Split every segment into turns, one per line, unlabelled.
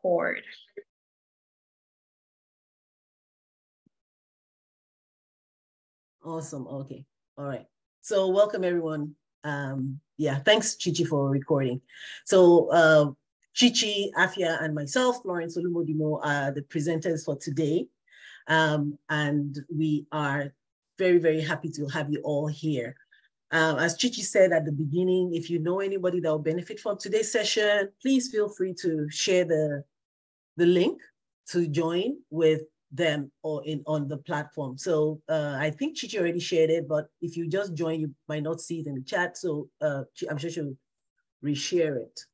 record.
Awesome. Okay. All right. So welcome everyone. Yeah, thanks Chichi for recording. So Chichi, Afia, and myself, Florence Olumodimo, are the presenters for today. And we are very, very happy to have you all here. As Chichi said at the beginning, if you know anybody that will benefit from today's session, please feel free to share the link to join with them or on the platform. So I think Chichi already shared it, but if you just join, you might not see it in the chat. So I'm sure she'll reshare it.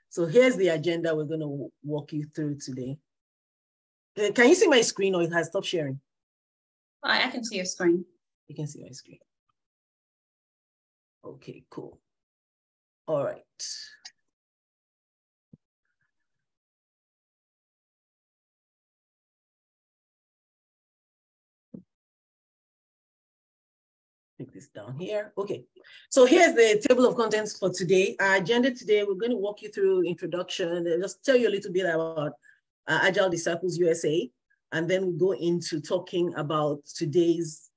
So here's the agenda we're going to walk you through today. Can you see my screen or it has stopped sharing?
I can see your screen.
You can see my screen. Okay, cool. All right. Take this down here. Okay, so here's the table of contents for today. Our agenda today, we're going to walk you through introduction and just tell you a little bit about Agile Disciples USA, and then we'll go into talking about today's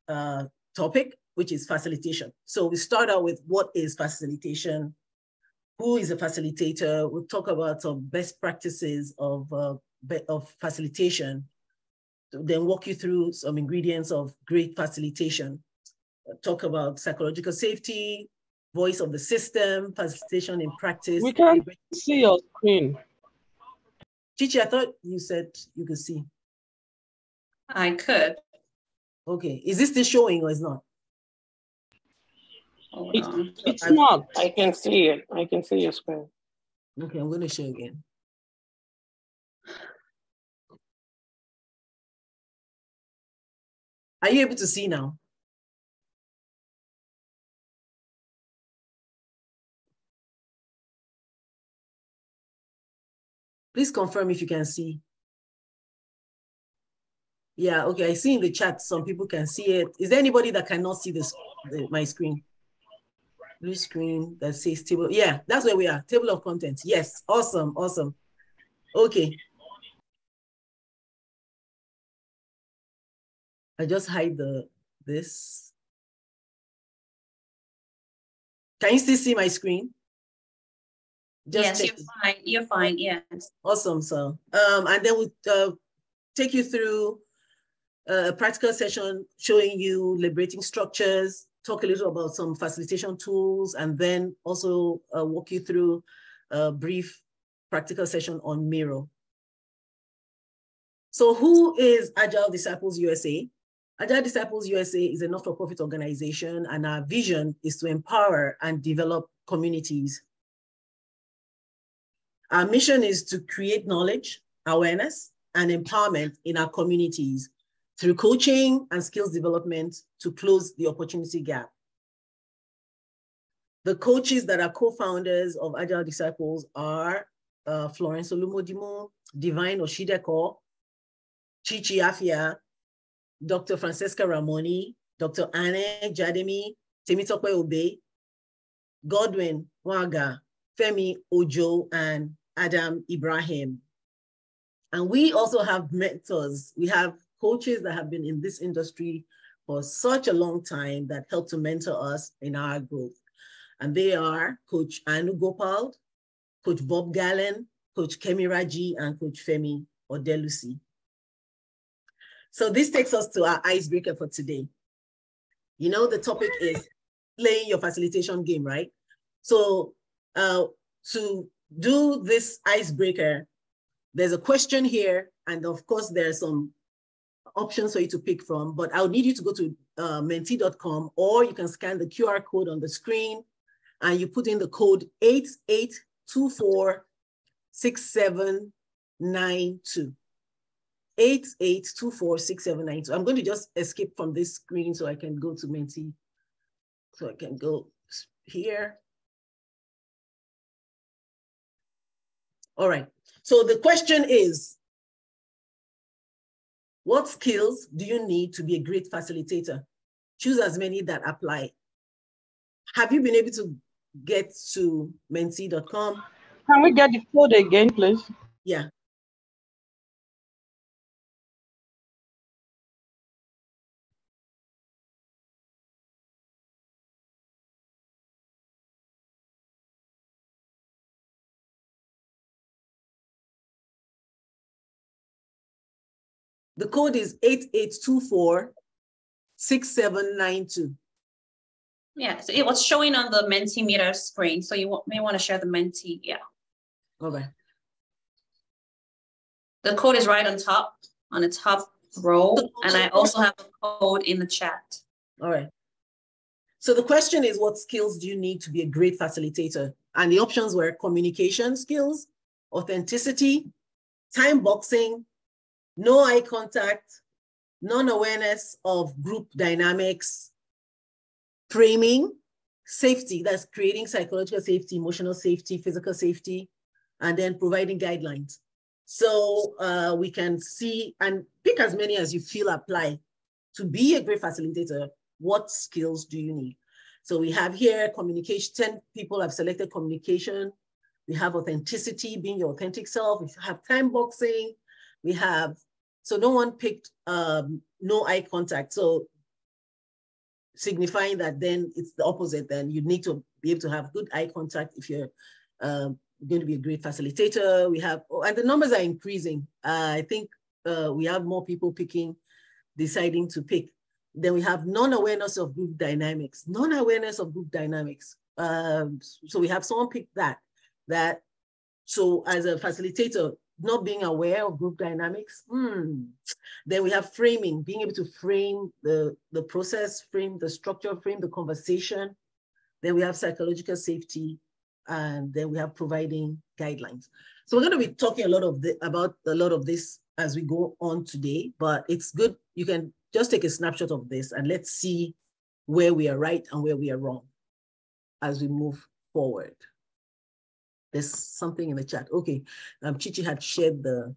topic, which is facilitation. So we start out with what is facilitation, who is a facilitator. We'll talk about some best practices of facilitation, then walk you through some ingredients of great facilitation. Talk about psychological safety, voice of the system, facilitation in practice.
We can't see your screen.
Chichi, I thought you said you could see.
I could.
Okay, is this still showing or is not?
It's not.
I can see it. I can see your screen.
Okay, I'm going to show again. Are you able to see now? Please confirm if you can see. Yeah, okay, I see in the chat, some people can see it. Is there anybody that cannot see my screen? Blue screen that says table. Yeah, that's where we are, table of contents. Yes, awesome, awesome. Okay. I just hide this. Can you still see my screen?
Yes, you're fine. You're fine. Yes.
Awesome. So, and then we'll take you through a practical session showing you liberating structures, talk a little about some facilitation tools, and then also walk you through a brief practical session on Miro. So who is Agile Disciples USA? Agile Disciples USA is a not-for-profit organization, and our vision is to empower and develop communities. Our mission is to create knowledge, awareness, and empowerment in our communities through coaching and skills development to close the opportunity gap. The coaches that are co-founders of Agile Disciples are Florence Olumodimo, Divine Oshideko, Chichi Afia, Dr. Francesca Ramoni, Dr. Anne Jademi, Temitope Obe, Godwin Waga, Femi Ojo, and Adam Ibrahim. And we also have mentors. We have coaches that have been in this industry for such a long time that help to mentor us in our growth. And they are Coach Anu Gopal, Coach Bob Gallen, Coach Kemi Raji, and Coach Femi Odelusi. So this takes us to our icebreaker for today. You know, the topic is playing your facilitation game, right? So to do this icebreaker, there's a question here, and of course there are some options for you to pick from, but I'll need you to go to mentee.com, or you can scan the QR code on the screen and you put in the code 88246792. 88246792. I'm going to just escape from this screen so I can go to Mentee. So I can go here. All right. So the question is, what skills do you need to be a great facilitator? Choose as many that apply. Have you been able to get to mentee.com?
Can we get the code again, please?
Yeah. The code is 8824-6792.
Yeah, so it was showing on the Mentimeter screen. So you may want to share the Menti, yeah.
Okay.
The code is right on the top row. And I also have a code in the chat.
All right. So the question is, what skills do you need to be a great facilitator? And the options were communication skills, authenticity, time boxing, no eye contact, non-awareness of group dynamics, framing, safety, that's creating psychological safety, emotional safety, physical safety, and then providing guidelines. So we can see and pick as many as you feel apply to be a great facilitator. What skills do you need? So we have here communication. 10 people have selected communication. We have authenticity, being your authentic self. We have time boxing. We have, so no one picked no eye contact. So signifying that then it's the opposite. Then you need to be able to have good eye contact if you're going to be a great facilitator. We have, and the numbers are increasing. I think we have more people deciding to pick. Then we have non-awareness of group dynamics. Non-awareness of group dynamics. So we have someone pick that. So as a facilitator, not being aware of group dynamics. Then we have framing, being able to frame the process, frame the structure, frame the conversation. Then we have psychological safety, and then we have providing guidelines. So we're going to be talking about a lot of this as we go on today, but it's good. You can just take a snapshot of this and let's see where we are right and where we are wrong as we move forward. There's something in the chat. Okay, Chichi had shared the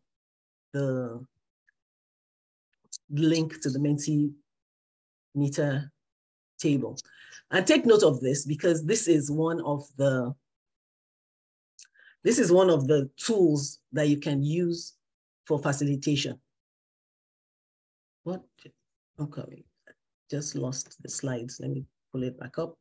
link to the Mentimeter table. And take note of this because this is one of the tools that you can use for facilitation. What? Okay, just lost the slides. Let me pull it back up.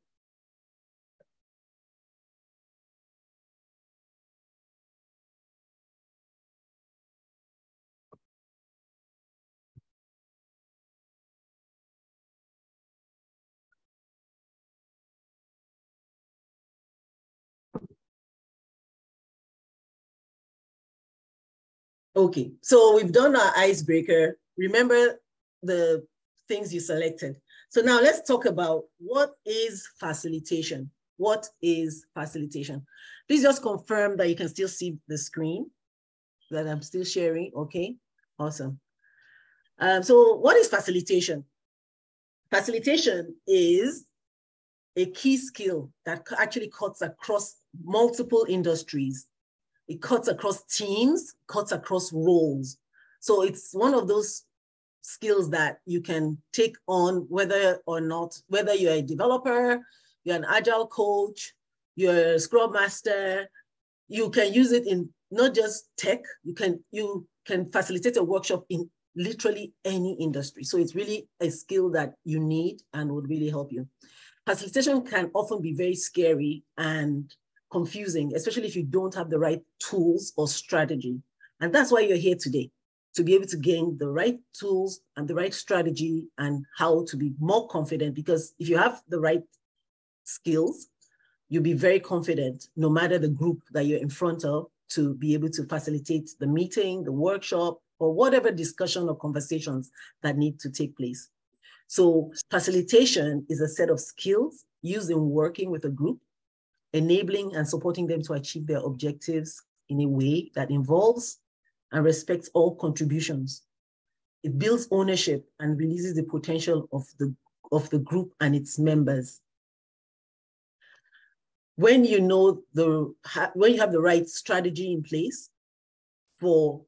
Okay, so we've done our icebreaker. Remember the things you selected. So now let's talk about what is facilitation. What is facilitation? Please just confirm that you can still see the screen, that I'm still sharing. Okay, awesome. So what is facilitation? Facilitation is a key skill that actually cuts across multiple industries. It cuts across teams, cuts across roles. So it's one of those skills that you can take on whether you're a developer, you're an agile coach, you're a scrum master. You can use it in not just tech, you can facilitate a workshop in literally any industry. So it's really a skill that you need and would really help you. Facilitation can often be very scary and confusing, especially if you don't have the right tools or strategy. And that's why you're here today, to be able to gain the right tools and the right strategy and how to be more confident. Because if you have the right skills, you'll be very confident no matter the group that you're in front of to be able to facilitate the meeting, the workshop, or whatever discussion or conversations that need to take place. So facilitation is a set of skills used in working with a group, enabling and supporting them to achieve their objectives in a way that involves and respects all contributions. It builds ownership and releases the potential of the group and its members. When you know when you have the right strategy in place for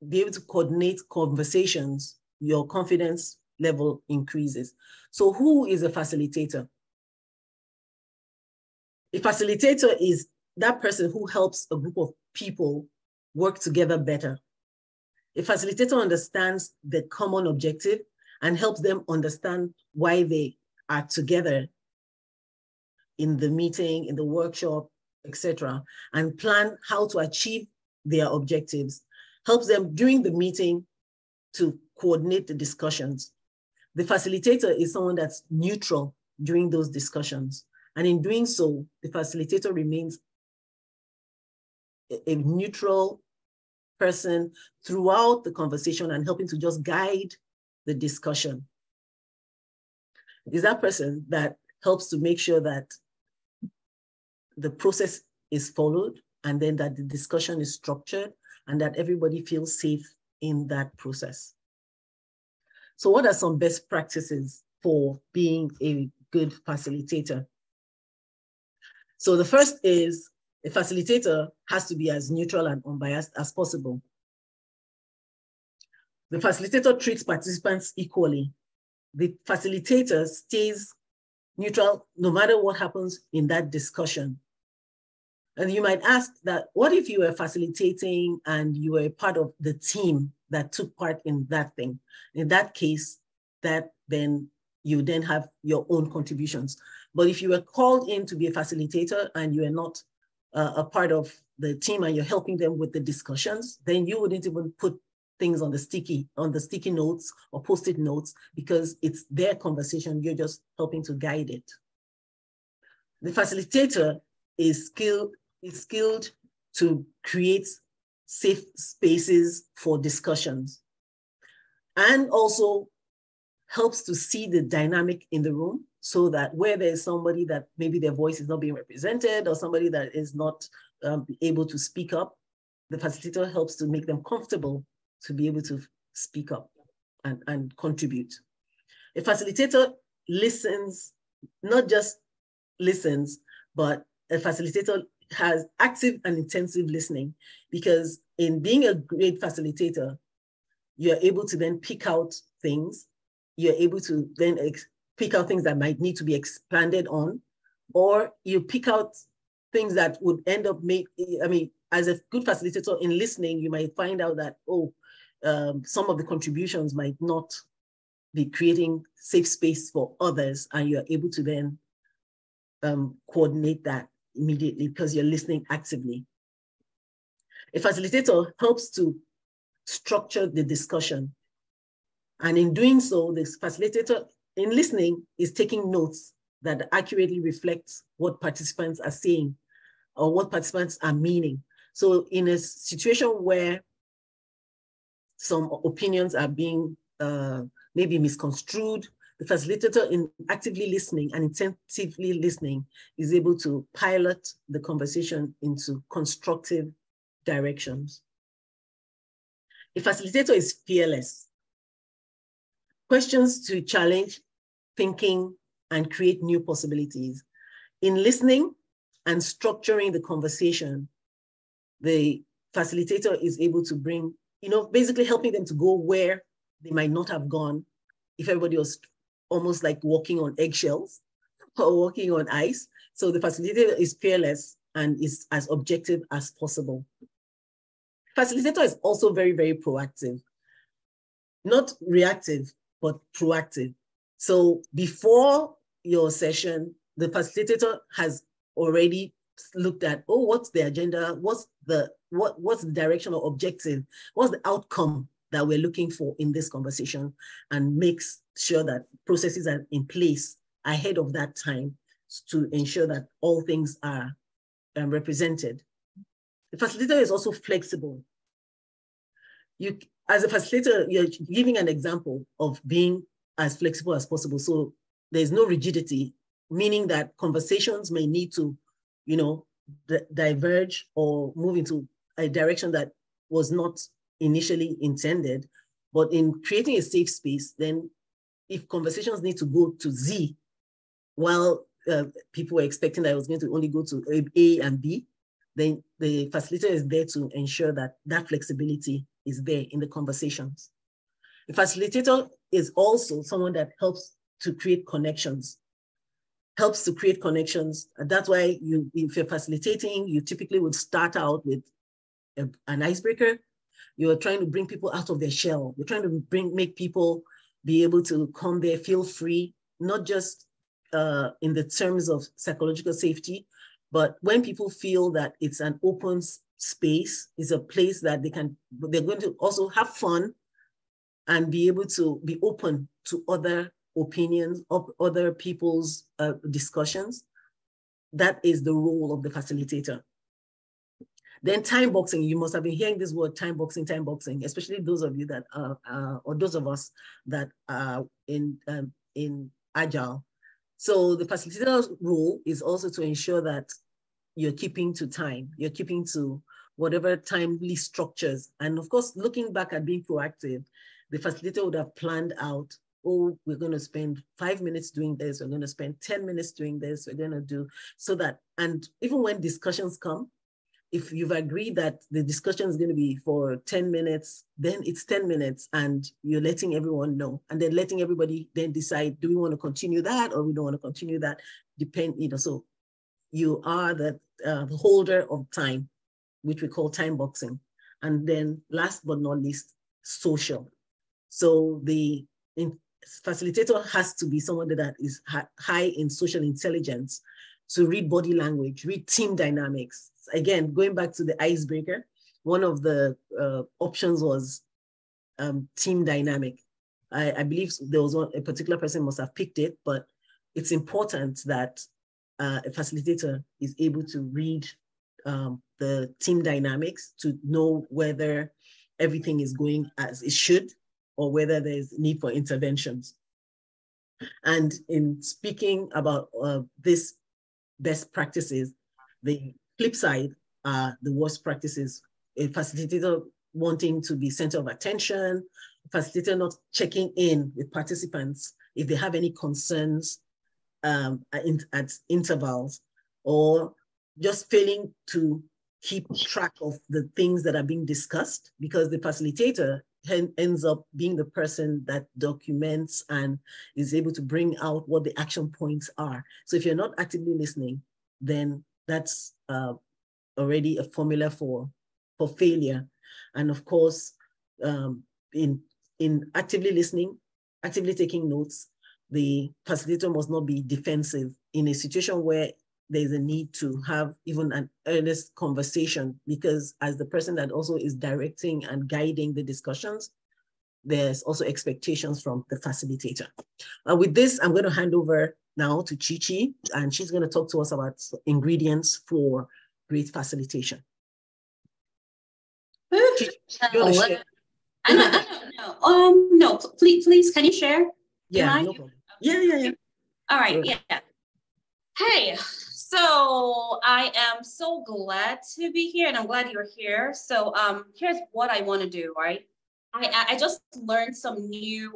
be able to coordinate conversations, your confidence level increases. So who is a facilitator? A facilitator is that person who helps a group of people work together better. A facilitator understands the common objective and helps them understand why they are together in the meeting, in the workshop, etc., and plan how to achieve their objectives. Helps them during the meeting to coordinate the discussions. The facilitator is someone that's neutral during those discussions. And in doing so, the facilitator remains a neutral person throughout the conversation and helping to just guide the discussion. Is that person that helps to make sure that the process is followed and then that the discussion is structured and that everybody feels safe in that process. So what are some best practices for being a good facilitator? So the first is a facilitator has to be as neutral and unbiased as possible. The facilitator treats participants equally. The facilitator stays neutral no matter what happens in that discussion. And you might ask that, what if you were facilitating and you were part of the team that took part in that thing? In that case, you then have your own contributions. But if you were called in to be a facilitator and you are not a part of the team and you're helping them with the discussions, then you wouldn't even put things on the sticky notes or post-it notes because it's their conversation, you're just helping to guide it. The facilitator is skilled to create safe spaces for discussions and also helps to see the dynamic in the room so that where there's somebody that maybe their voice is not being represented or somebody that is not able to speak up, the facilitator helps to make them comfortable to be able to speak up and contribute. A facilitator listens, not just listens, but a facilitator has active and intensive listening, because in being a great facilitator, you're able to then pick out things. You're able to then pick out things that might need to be expanded on, or you pick out things that would end up as a good facilitator in listening, you might find out that, some of the contributions might not be creating safe space for others, and you're able to then coordinate that immediately because you're listening actively. A facilitator helps to structure the discussion. And in doing so, the facilitator in listening is taking notes that accurately reflects what participants are saying or what participants are meaning. So in a situation where some opinions are being maybe misconstrued, the facilitator in actively listening and intensively listening is able to pilot the conversation into constructive directions. A facilitator is fearless. Questions to challenge thinking and create new possibilities. In listening and structuring the conversation, the facilitator is able to bring, basically helping them to go where they might not have gone if everybody was almost like walking on eggshells or walking on ice. So the facilitator is fearless and is as objective as possible. Facilitator is also very, very proactive, not reactive, but proactive. So before your session, the facilitator has already looked at, what's the agenda? What's the direction or objective? What's the outcome that we're looking for in this conversation, and makes sure that processes are in place ahead of that time to ensure that all things are represented. The facilitator is also flexible. As a facilitator, you're giving an example of being as flexible as possible. So there's no rigidity, meaning that conversations may need to, diverge or move into a direction that was not initially intended. But in creating a safe space, then if conversations need to go to Z, while people were expecting that it was going to only go to A and B, then the facilitator is there to ensure that that flexibility is there in the conversations. The facilitator is also someone that helps to create connections. helps to create connections. And that's why if you're facilitating, you typically would start out with an icebreaker. You're trying to bring people out of their shell. You're trying to make people be able to come there, feel free, not just in the terms of psychological safety, but when people feel that it's an open space, it's a place that they're going to also have fun and be able to be open to other opinions of other people's discussions. That is the role of the facilitator. Then time boxing, you must have been hearing this word time boxing, especially those of you that are, or those of us that are in Agile. So the facilitator's role is also to ensure that you're keeping to time, you're keeping to whatever timely structures. And of course, looking back at being proactive, the facilitator would have planned out, oh, we're going to spend 5 minutes doing this, we're going to spend 10 minutes doing this, we're going to do so that, and even when discussions come, if you've agreed that the discussion is going to be for 10 minutes, then it's 10 minutes and you're letting everyone know, and then letting everybody then decide, do we want to continue that or we don't want to continue that? So you are the holder of time, which we call time boxing. And then last but not least, social. So the facilitator has to be someone that is high in social intelligence, to read body language, read team dynamics. Again, going back to the icebreaker, one of the options was team dynamic. I believe there was a particular person must have picked it, but it's important that a facilitator is able to read the team dynamics to know whether everything is going as it should or whether there's need for interventions. And in speaking about this best practices, the flip side are the worst practices. A facilitator wanting to be center of attention, a facilitator not checking in with participants if they have any concerns at intervals, or just failing to keep track of the things that are being discussed, because the facilitator ends up being the person that documents and is able to bring out what the action points are. So if you're not actively listening, then that's already a formula for failure. And of course, in actively listening, actively taking notes, the facilitator must not be defensive in a situation where there's a need to have even an earnest conversation, because as the person that also is directing and guiding the discussions, there's also expectations from the facilitator. With this, I'm going to hand over now to Chi-Chi, and she's going to talk to us about ingredients for great facilitation.
No, please, can you share?
Yeah, no problem. Yeah.
All right, yeah. Hey, so I am so glad to be here, and I'm glad you're here. So here's what I want to do, right? I just learned some new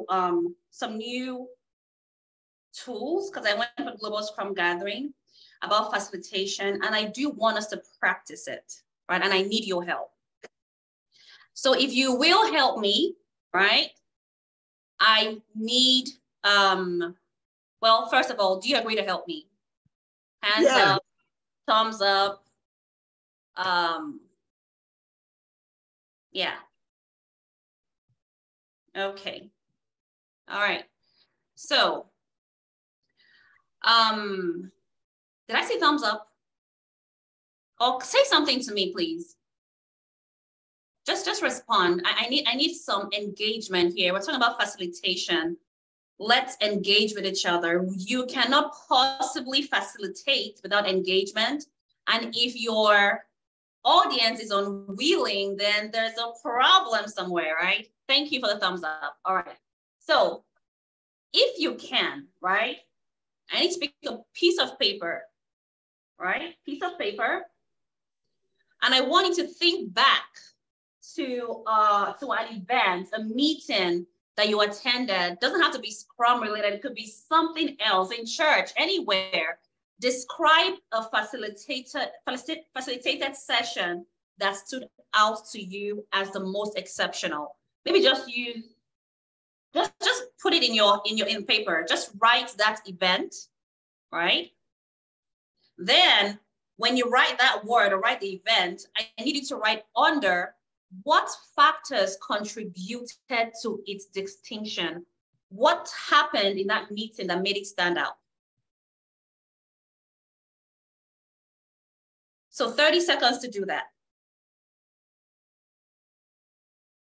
tools, because I went to a global Scrum gathering about facilitation, and I do want us to practice it, right? And I need your help. So if you will help me, right? I need, well, first of all, do you agree to help me? Hands up, thumbs up. Yeah. Okay. All right. So, did I say thumbs up? Or say something to me, please. Just respond. I need some engagement here. We're talking about facilitation. Let's engage with each other. You cannot possibly facilitate without engagement. And if your audience is unwilling, then there's a problem somewhere, right? Thank you for the thumbs up. All right. So if you can, right? I need to pick a piece of paper, right? Piece of paper. And I want you to think back to an event, a meeting that you attended. Doesn't have to be Scrum related. It could be something else in church, anywhere. Describe a facilitated session that stood out to you as the most exceptional. Maybe just put it in paper. Just write that event, right? Then when you write that word or write the event, I need you to write under what factors contributed to its distinction. What happened in that meeting that made it stand out? So 30 seconds to do that.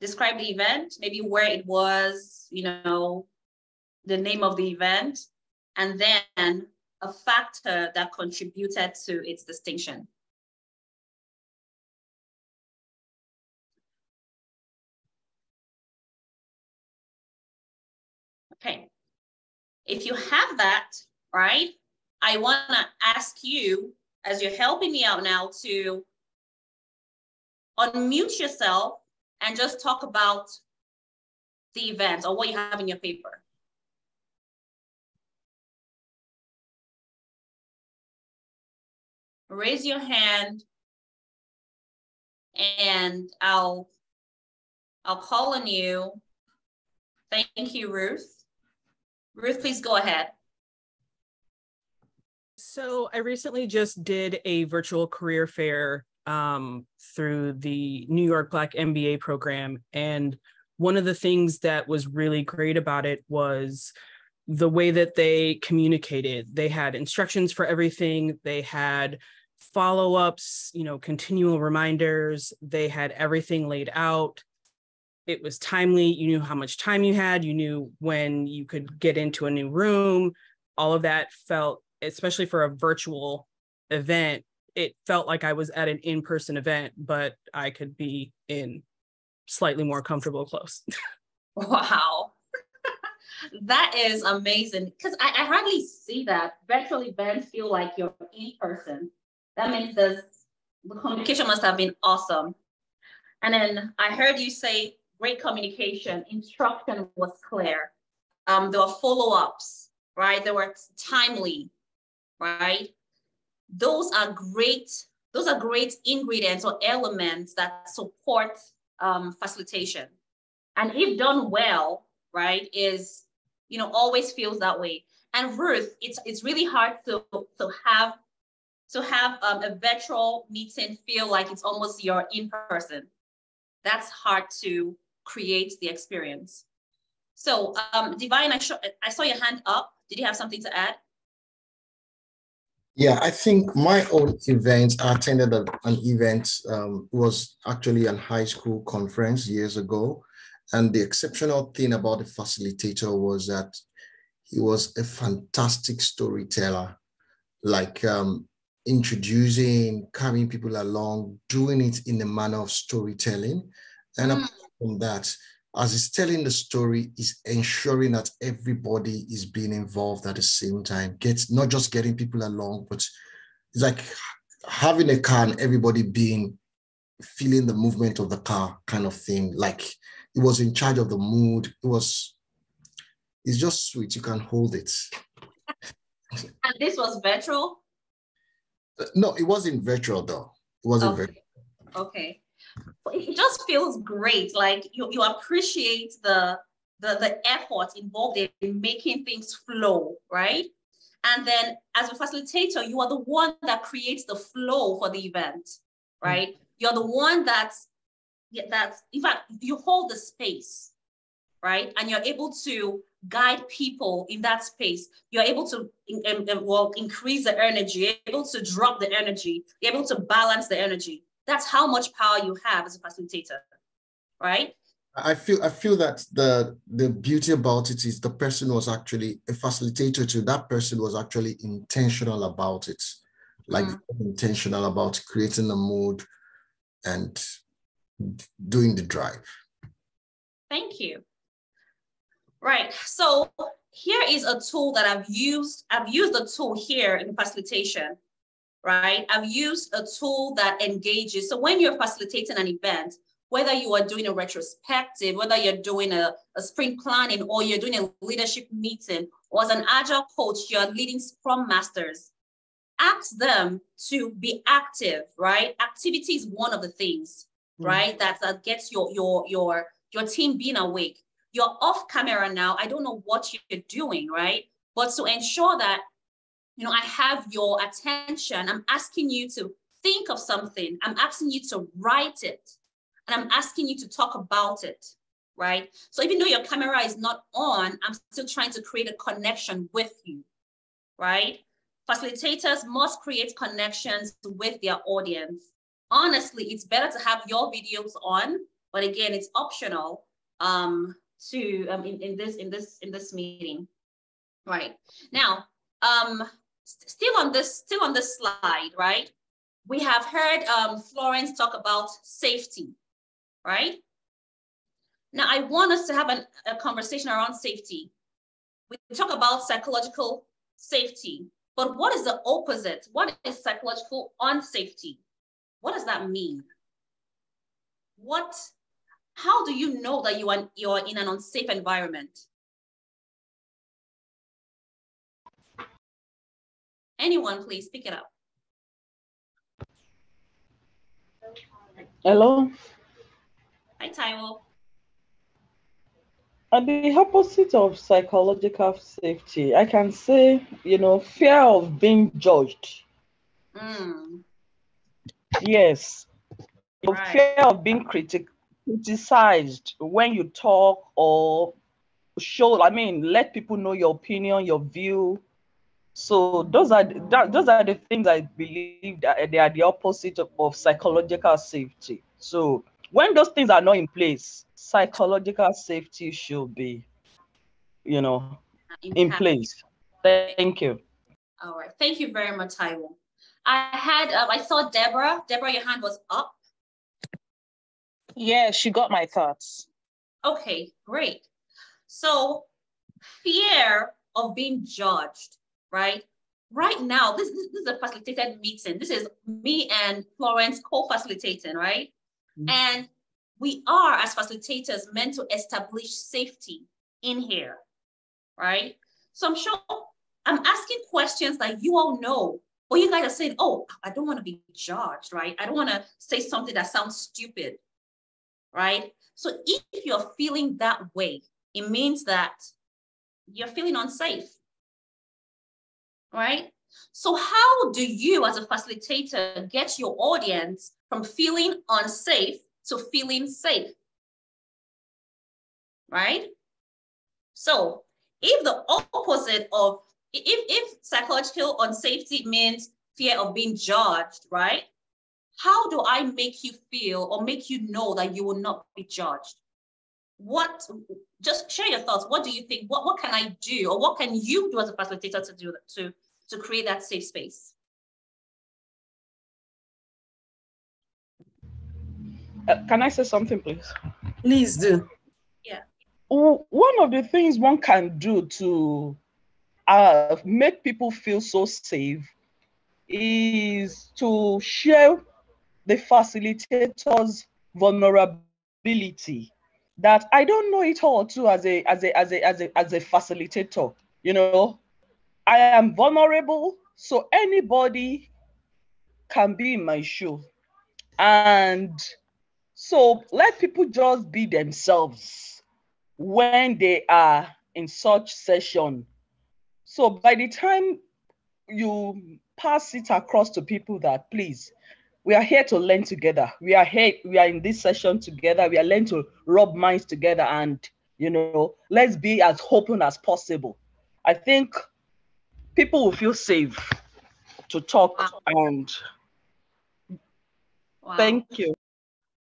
Describe the event, maybe where it was, you know, the name of the event, and then a factor that contributed to its distinction. Okay, if you have that, right, I wanna ask you, as you're helping me out now, to unmute yourself and just talk about the event or what you have in your paper. Raise your hand and I'll call on you. Thank you, Ruth. Ruth, please go ahead.
So I recently just did a virtual career fair through the New York Black MBA program. And one of the things that was really great about it was the way that they communicated. They had instructions for everything. They had follow-ups, you know, continual reminders. They had everything laid out. It was timely. You knew how much time you had. You knew when you could get into a new room. All of that felt, especially for a virtual event, it felt like I was at an in-person event, but I could be in slightly more comfortable clothes.
Wow. That is amazing, because I hardly see that. Virtual events feel like you're in person. That means the communication must have been awesome. And then I heard you say great communication, instruction was clear. There were follow-ups, right? They were timely, right? Those are great ingredients or elements that support facilitation. And if done well, right, is, you know, always feels that way. And Ruth, it's really hard to have a virtual meeting feel like it's almost you're in person. That's hard to create the experience. So Divine, I saw your hand up. Did you have something to add?
Yeah, I think my own event, I attended an event, was actually a high school conference years ago. And the exceptional thing about the facilitator was that he was a fantastic storyteller, like introducing, carrying people along, doing it in the manner of storytelling. And apart from that, as he's telling the story, is ensuring that everybody is being involved at the same time. Not just getting people along, but it's like having a car and everybody feeling the movement of the car kind of thing. Like he was in charge of the mood. It's just sweet. You can hold it.
And this was virtual?
No, it wasn't virtual though. It wasn't virtual.
Okay. It just feels great. Like you appreciate the effort involved in making things flow, right? And then as a facilitator, you are the one that creates the flow for the event, right? Mm-hmm. You're the one that's, in fact, you hold the space, right? And you're able to guide people in that space. You're able to increase the energy, you're able to drop the energy, you're able to balance the energy. That's how much power you have as a facilitator, right?
I feel that the beauty about it is the person was actually a facilitator too. That person was actually intentional about it, like intentional about creating a mood and doing the drive.
Thank you. Right. So here is a tool that I've used. I've used the tool here in facilitation, right? I've used a tool that engages. So when you're facilitating an event, whether you are doing a retrospective, whether you're doing a sprint planning, or you're doing a leadership meeting, or as an agile coach, you're leading Scrum Masters, ask them to be active, right? Activity is one of the things, right? That gets your team being awake. You're off camera now. I don't know what you're doing, right? But to ensure that I have your attention. I'm asking you to think of something. I'm asking you to write it. And I'm asking you to talk about it, right? So even though your camera is not on, I'm still trying to create a connection with you, right? Facilitators must create connections with their audience. Honestly, it's better to have your videos on, but again, it's optional in this meeting, right? Now, still on this slide, right? We have heard Florence talk about safety, right? Now, I want us to have a conversation around safety. We talk about psychological safety, but what is the opposite? What is psychological unsafety? What does that mean? How do you know that you're in an unsafe environment? Anyone, please pick it up.
Hello.
Hi, Taiwo.
At the opposite of psychological safety, I can say, fear of being judged. Yes.
Right.
Fear of being criticized when you talk or let people know your opinion, your view. So those are the things I believe that they are the opposite of psychological safety. So when those things are not in place, psychological safety should be, in place. Thank you.
All right. Thank you very much, Taiwo. I saw Deborah. Deborah, your hand was up.
Yeah, she got my thoughts.
Okay, great. So fear of being judged, right? Right now, this is a facilitated meeting. This is me and Florence co-facilitating, right? Mm-hmm. And we are, as facilitators, meant to establish safety in here, right? So I'm sure I'm asking questions that you all know, or you guys are saying, oh, I don't want to be judged, right? I don't want to say something that sounds stupid, right? So if you're feeling that way, it means that you're feeling unsafe, right? So how do you as a facilitator get your audience from feeling unsafe to feeling safe, right? So if the opposite of, if psychological unsafety means fear of being judged, right? How do I make you feel or make you know that you will not be judged? Just share your thoughts. What do you think? What can I do, or what can you do as a facilitator to do that, to create that safe space?
Can I say something, please?
Please do.
Yeah.
One of the things one can do to make people feel so safe is to share the facilitator's vulnerability. That I don't know it all too as a facilitator. I am vulnerable, so anybody can be in my shoe. And so let people just be themselves when they are in such session. So by the time you pass it across to people that, please, we are here to learn together. We are in this session together. We are learning to rub minds together, and let's be as open as possible. I think people will feel safe to talk.
Wow.
And
wow.
Thank you.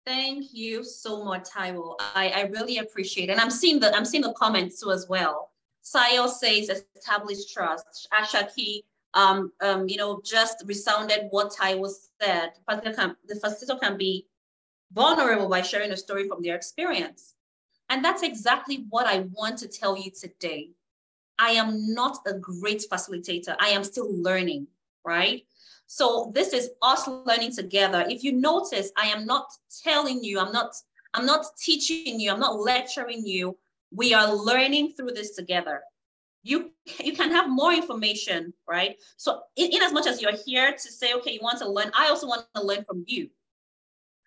Thank you so much, Taiwo. I really appreciate it. And I'm seeing the comments too as well. Sayo says establish trust. Ashaki, just resounded what Taiwo said. The facilitator can be vulnerable by sharing a story from their experience. And that's exactly what I want to tell you today. I am not a great facilitator. I am still learning, right? So this is us learning together. If you notice, I am not telling you, I'm not teaching you, I'm not lecturing you. We are learning through this together. You can have more information, right? So in as much as you're here to say, okay, you want to learn, I also want to learn from you.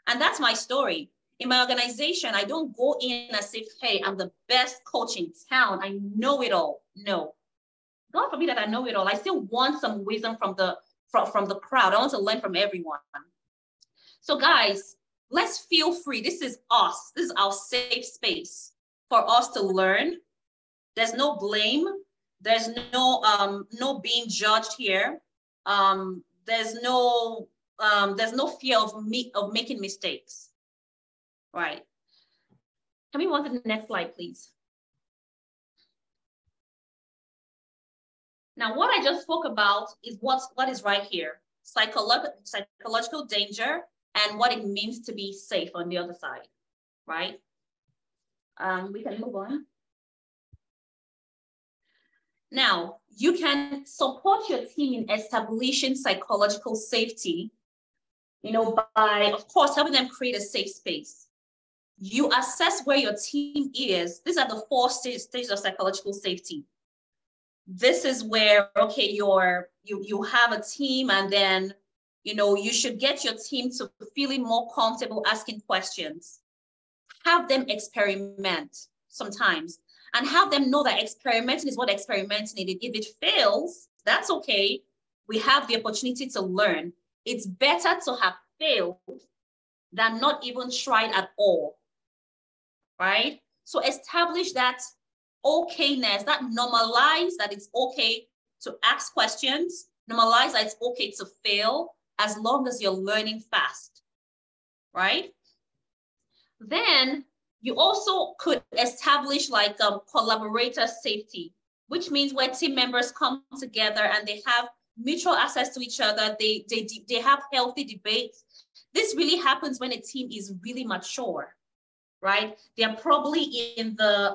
And that's my story. In my organization, I don't go in as if, hey, I'm the best coach in town. I know it all. No, God forbid that I know it all. I still want some wisdom from the crowd. I want to learn from everyone. So guys, let's feel free. This is us. This is our safe space for us to learn. There's no blame. There's no being judged here. There's no fear of making mistakes. Right. Can we move on to the next slide, please? Now, what I just spoke about is what is right here. Psychological danger and what it means to be safe on the other side, right? We can move on. Now, you can support your team in establishing psychological safety, by, of course, helping them create a safe space. You assess where your team is. These are the 4 stages of psychological safety. This is where, okay, you have a team, and then, you should get your team to feeling more comfortable asking questions. Have them experiment sometimes, and have them know that experimenting is what experimenting is. If it fails, that's okay. We have the opportunity to learn. It's better to have failed than not even tried at all, right? So establish that okayness, that normalize that it's okay to ask questions, normalize that it's okay to fail as long as you're learning fast, right? Then you also could establish like collaborator safety, which means where team members come together and they have mutual access to each other, they have healthy debates. This really happens when a team is really mature, right? They're probably in the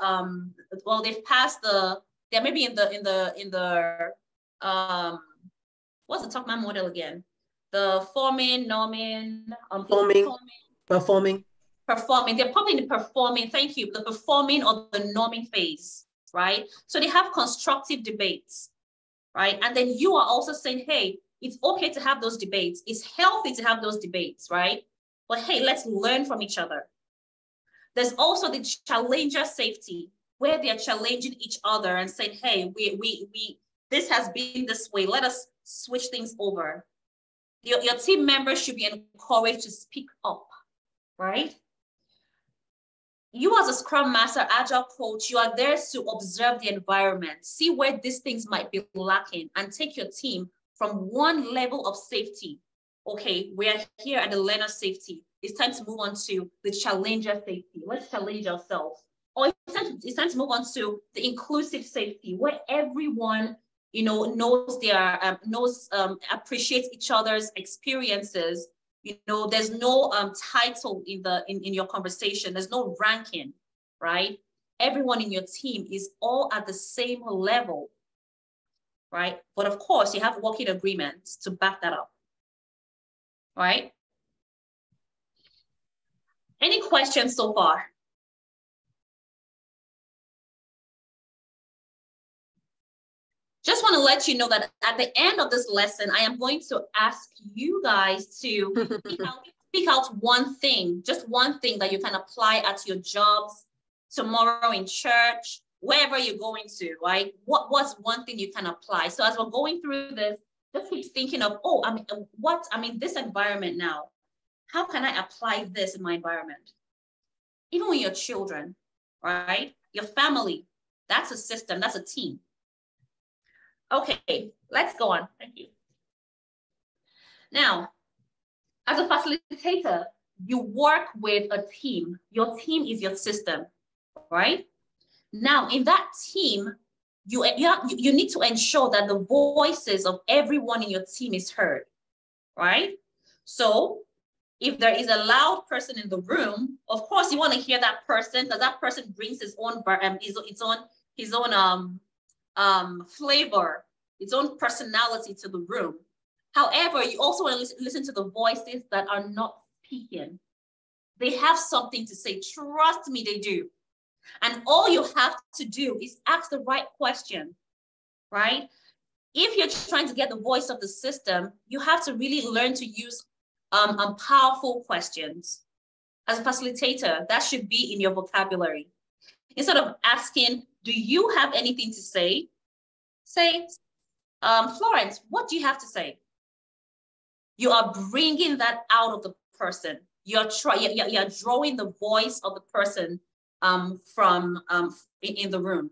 they've passed they're maybe in the what's the Tuckman model again? The forming, norming,
performing.
They're probably in the performing, thank you, the performing or the norming phase, right? So they have constructive debates, right? And then you are also saying, hey, it's okay to have those debates. It's healthy to have those debates, right? But hey, let's learn from each other. There's also the challenger safety, where they're challenging each other and saying, hey, this has been this way. Let us switch things over. Your team members should be encouraged to speak up, right? You as a Scrum Master, Agile coach, you are there to observe the environment, see where these things might be lacking, and take your team from one level of safety. Okay, we are here at the learner safety. It's time to move on to the challenger safety. Let's challenge ourselves. Or it's time to move on to the inclusive safety, where everyone, knows appreciates each other's experiences. There's no title in your conversation. There's no ranking, right? Everyone in your team is all at the same level, right? But of course, you have working agreements to back that up, right? Any questions so far? Just want to let you know that at the end of this lesson, I am going to ask you guys to speak out one thing, just one thing that you can apply at your jobs, tomorrow in church, wherever you're going to, right? What's one thing you can apply? So as we're going through this, just keep thinking of, this environment now, how can I apply this in my environment? Even with your children, right? Your family, that's a system, that's a team. Okay, let's go on. Thank you. Now, as a facilitator, you work with a team. Your team is your system, right? Now, in that team, you need to ensure that the voices of everyone in your team is heard, right? So if there is a loud person in the room, of course, you want to hear that person because that person brings his own flavor, its own personality to the room. However, you also want to listen to the voices that are not speaking. They have something to say. Trust me, they do. And all you have to do is ask the right question, right? If you're trying to get the voice of the system, you have to really learn to use powerful questions. As a facilitator, that should be in your vocabulary. Instead of asking, do you have anything to say? say, Florence, what do you have to say? You are bringing that out of the person. You're drawing the voice of the person from in the room,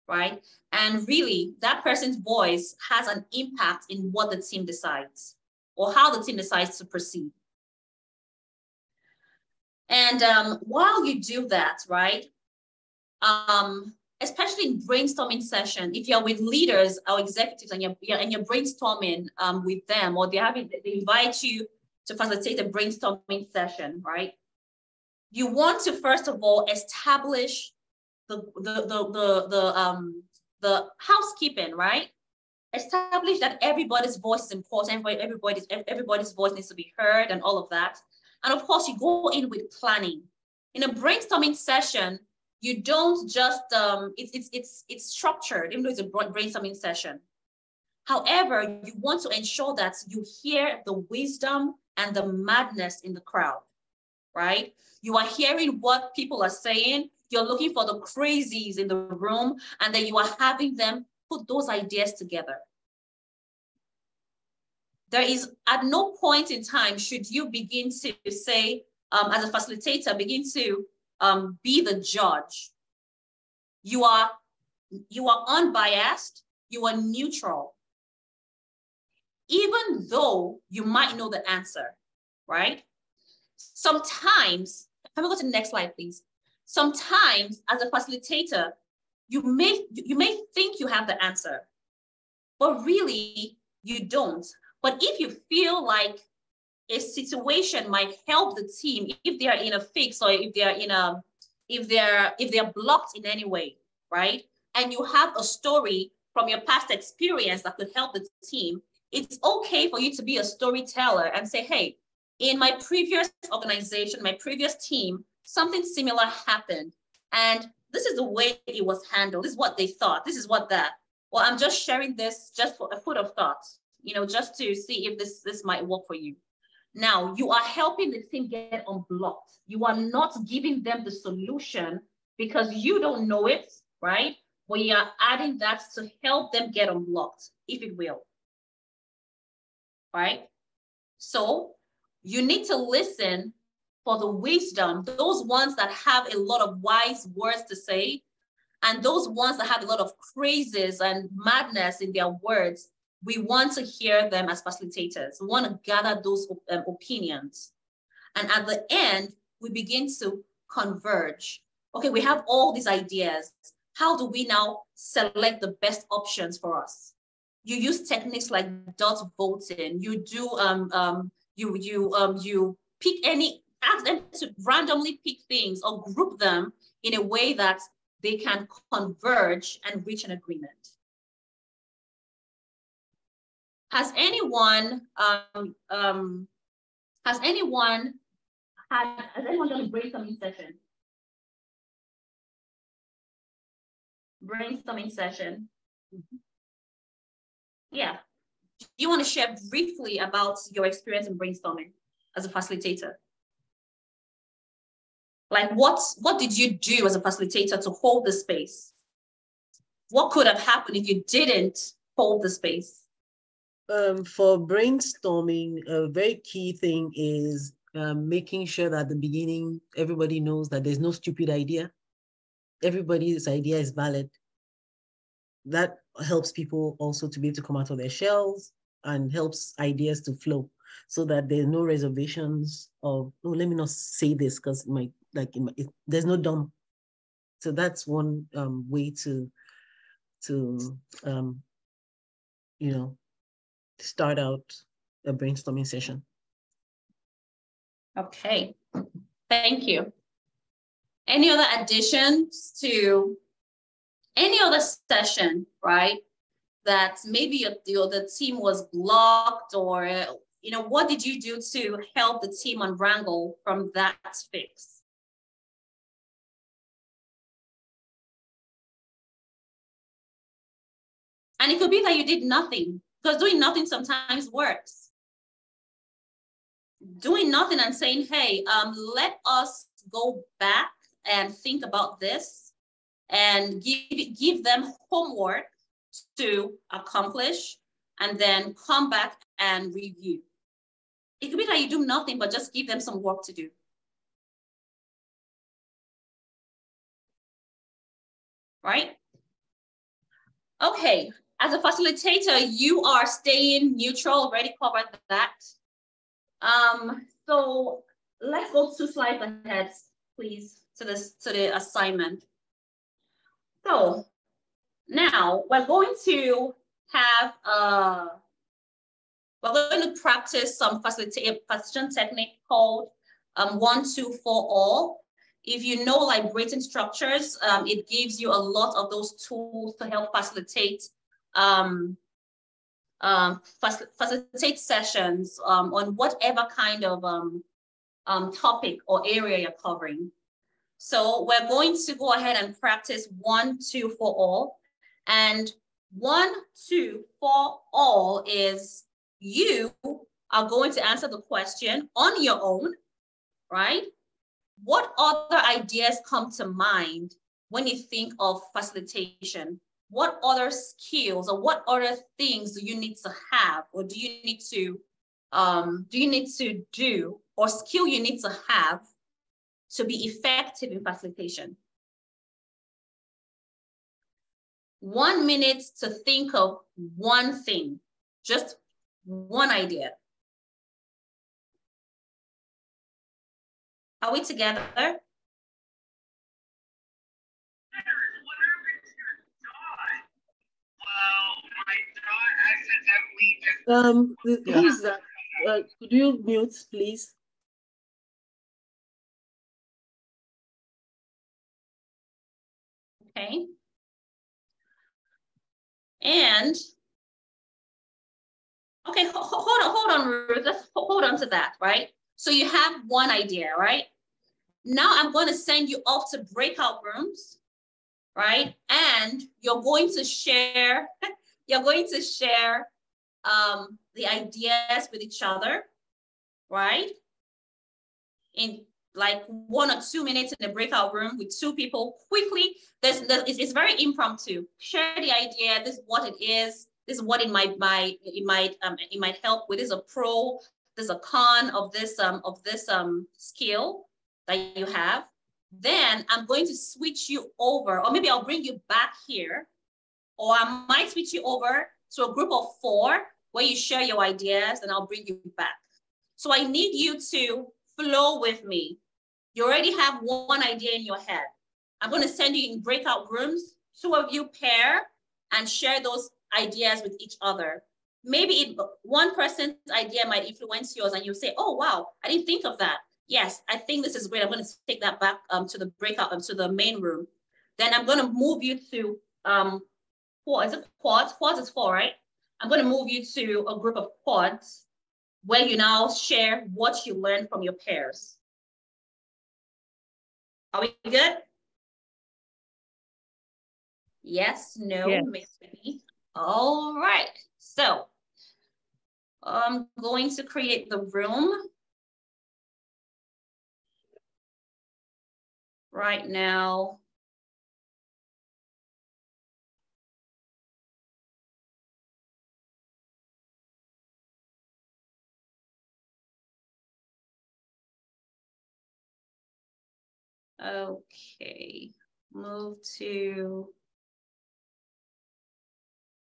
right? And really, that person's voice has an impact in what the team decides or how the team decides to proceed. And while you do that, right, especially in brainstorming session, if you're with leaders or executives and you're brainstorming with them, or they invite you to facilitate a brainstorming session, right? You want to first of all establish the housekeeping, right? Establish that everybody's voice is important, everybody's voice needs to be heard and all of that. And of course, you go in with planning. In a brainstorming session, you don't just, it's structured, even though it's a brainstorming session. However, you want to ensure that you hear the wisdom and the madness in the crowd, right? You are hearing what people are saying. You're looking for the crazies in the room, and then you are having them put those ideas together. There is at no point in time should you begin to say, as a facilitator, begin to be the judge. You are unbiased, you are neutral. Even though you might know the answer, right? Sometimes, can we go to the next slide, please? Sometimes, as a facilitator, you may think you have the answer, but really you don't. But if you feel like a situation might help the team, if they are in a fix or if they're blocked in any way, right? And you have a story from your past experience that could help the team, it's okay for you to be a storyteller and say, hey, in my previous organization, my previous team, something similar happened. And this is the way it was handled. This is what they thought. This is what that. Well, I'm just sharing this just for a food of thought, just to see if this might work for you. Now, you are helping the team get unblocked. You are not giving them the solution because you don't know it, right? But you are adding that to help them get unblocked, if it will. Right? So you need to listen for the wisdom, those ones that have a lot of wise words to say, and those ones that have a lot of crazes and madness in their words. We want to hear them as facilitators. We want to gather those opinions. And at the end, we begin to converge. Okay, we have all these ideas. How do we now select the best options for us? You use techniques like dot voting. You do you pick ask them to randomly pick things or group them in a way that they can converge and reach an agreement. Has anyone done a brainstorming session? Brainstorming session. Mm-hmm. Yeah. Do you want to share briefly about your experience in brainstorming as a facilitator? Like what did you do as a facilitator to hold the space? What could have happened if you didn't hold the space?
For brainstorming, a very key thing is making sure that at the beginning, everybody knows that there's no stupid idea. Everybody's idea is valid. That helps people also to be able to come out of their shells and helps ideas to flow so that there's no reservations of, oh, let me not say this because there's no dumb. So that's one way to start out a brainstorming session.
Okay, thank you. Any other additions to any other session, right? That maybe the team was blocked, or what did you do to help the team unwrangle from that fix? And it could be that you did nothing, because doing nothing sometimes works. Doing nothing and saying, hey, let us go back and think about this and give them homework to accomplish, and then come back and review. It could be that you do nothing, but just give them some work to do. Right? Okay, as a facilitator, you are staying neutral, already covered that. So let's go 2 slides ahead, please, to the assignment. So now we're going to have we're going to practice some facilitation technique called 1, 2, 4 all. If you know liberating structures, it gives you a lot of those tools to help facilitate facilitate sessions on whatever kind of topic or area you're covering. So we're going to go ahead and practice 1, 2, 4 all. And 1, 2, 4 all is you are going to answer the question on your own, right? What other ideas come to mind when you think of facilitation? What other skills or what other things do you need to have, or do you need to do, or skill you need to have to be effective in facilitation? 1 minute to think of one thing, just one idea. Are we together?
Who's that? Could you mute, please?
Okay. And okay, hold on, Ruth. Let's hold on to that, right? So you have one idea, right? Now I'm going to send you off to breakout rooms, right? And you're going to share, the ideas with each other, right? In like 1 or 2 minutes in the breakout room with 2 people quickly. It's very impromptu. Share the idea. This is what it is. This is what it might help with. This is a pro. There's a con of this skill that you have. Then I'm going to switch you over, or maybe I'll bring you back here, or I might switch you over to a group of 4 where you share your ideas, and I'll bring you back. So I need you to flow with me. You already have one idea in your head. I'm going to send you in breakout rooms. 2 of you pair and share those ideas with each other. Maybe one person's idea might influence yours and you say, oh, wow, I didn't think of that. Yes, I think this is great. I'm going to take that back to the breakout, to the main room. Then I'm going to move you to, 4, is it quads? Quads is 4, right? I'm going to move you to a group of quads where you now share what you learned from your pairs. Are we good? Yes, no,
yes.
maybe. All right, so I'm going to create the room right now. Okay, move to,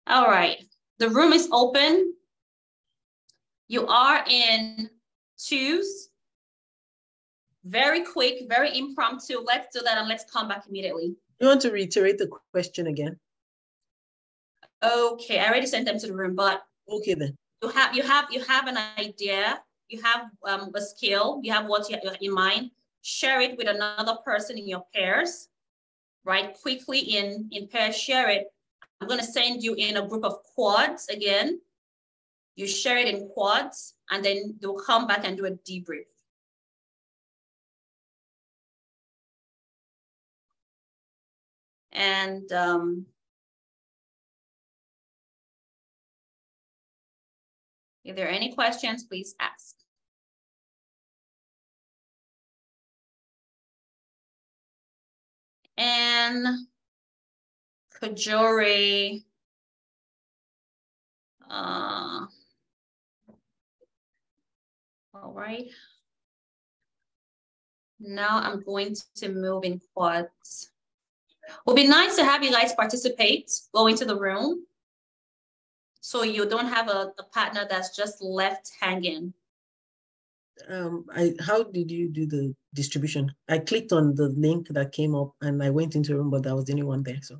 all right, the room is open. You are in 2s. Very quick, very impromptu. Let's do that and let's come back immediately.
You want to reiterate the question again?
Okay, I already sent them to the room, but
okay then.
You have an idea, you have a skill, you have what you have in mind. Share it with another person in your pairs, right? Quickly in pairs, share it. I'm going to send you in a group of quads again. You share it in quads, and then they'll come back and do a debrief. And if there are any questions, please ask. And Kajori, All right. Now I'm going to move in quads. It would be nice to have you guys participate, go into the room, so you don't have a partner that's just left hanging.
How did you do the distribution? I clicked on the link that came up and I went into a room, but I was the only one there. So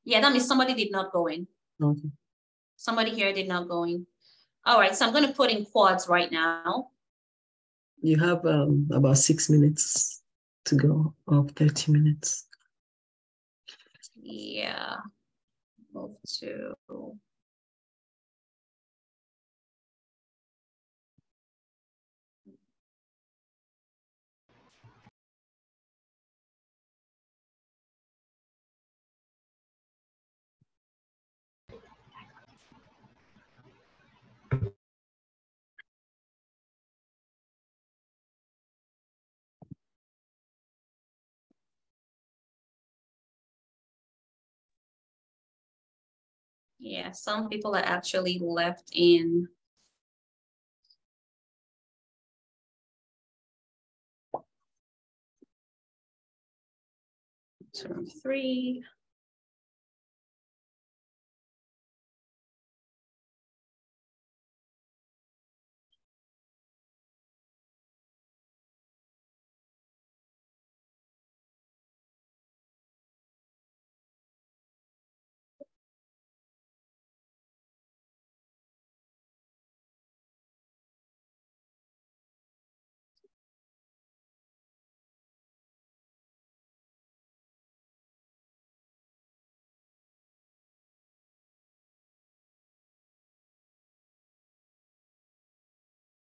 yeah, that means somebody did not go in.
okay.
Somebody here did not go in. All right, so I'm going to put in quads right now.
You have about 6 minutes to go, or 30 minutes.
Yeah. Move to. Yeah, some people are actually left in. Term 3.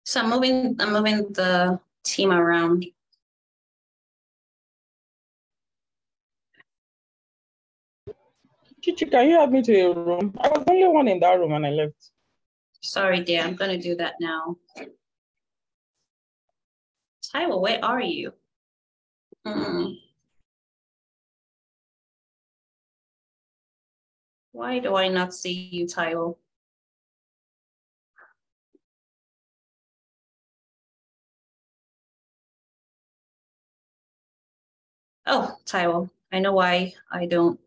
So I'm moving the team around.
Chichi, can you help me to your room? I was the only one in that room and I left.
Sorry, dear, I'm gonna do that now. Taiwo, where are you? Why do I not see you, Taiwo? Oh, Taiwo, I know why I don't.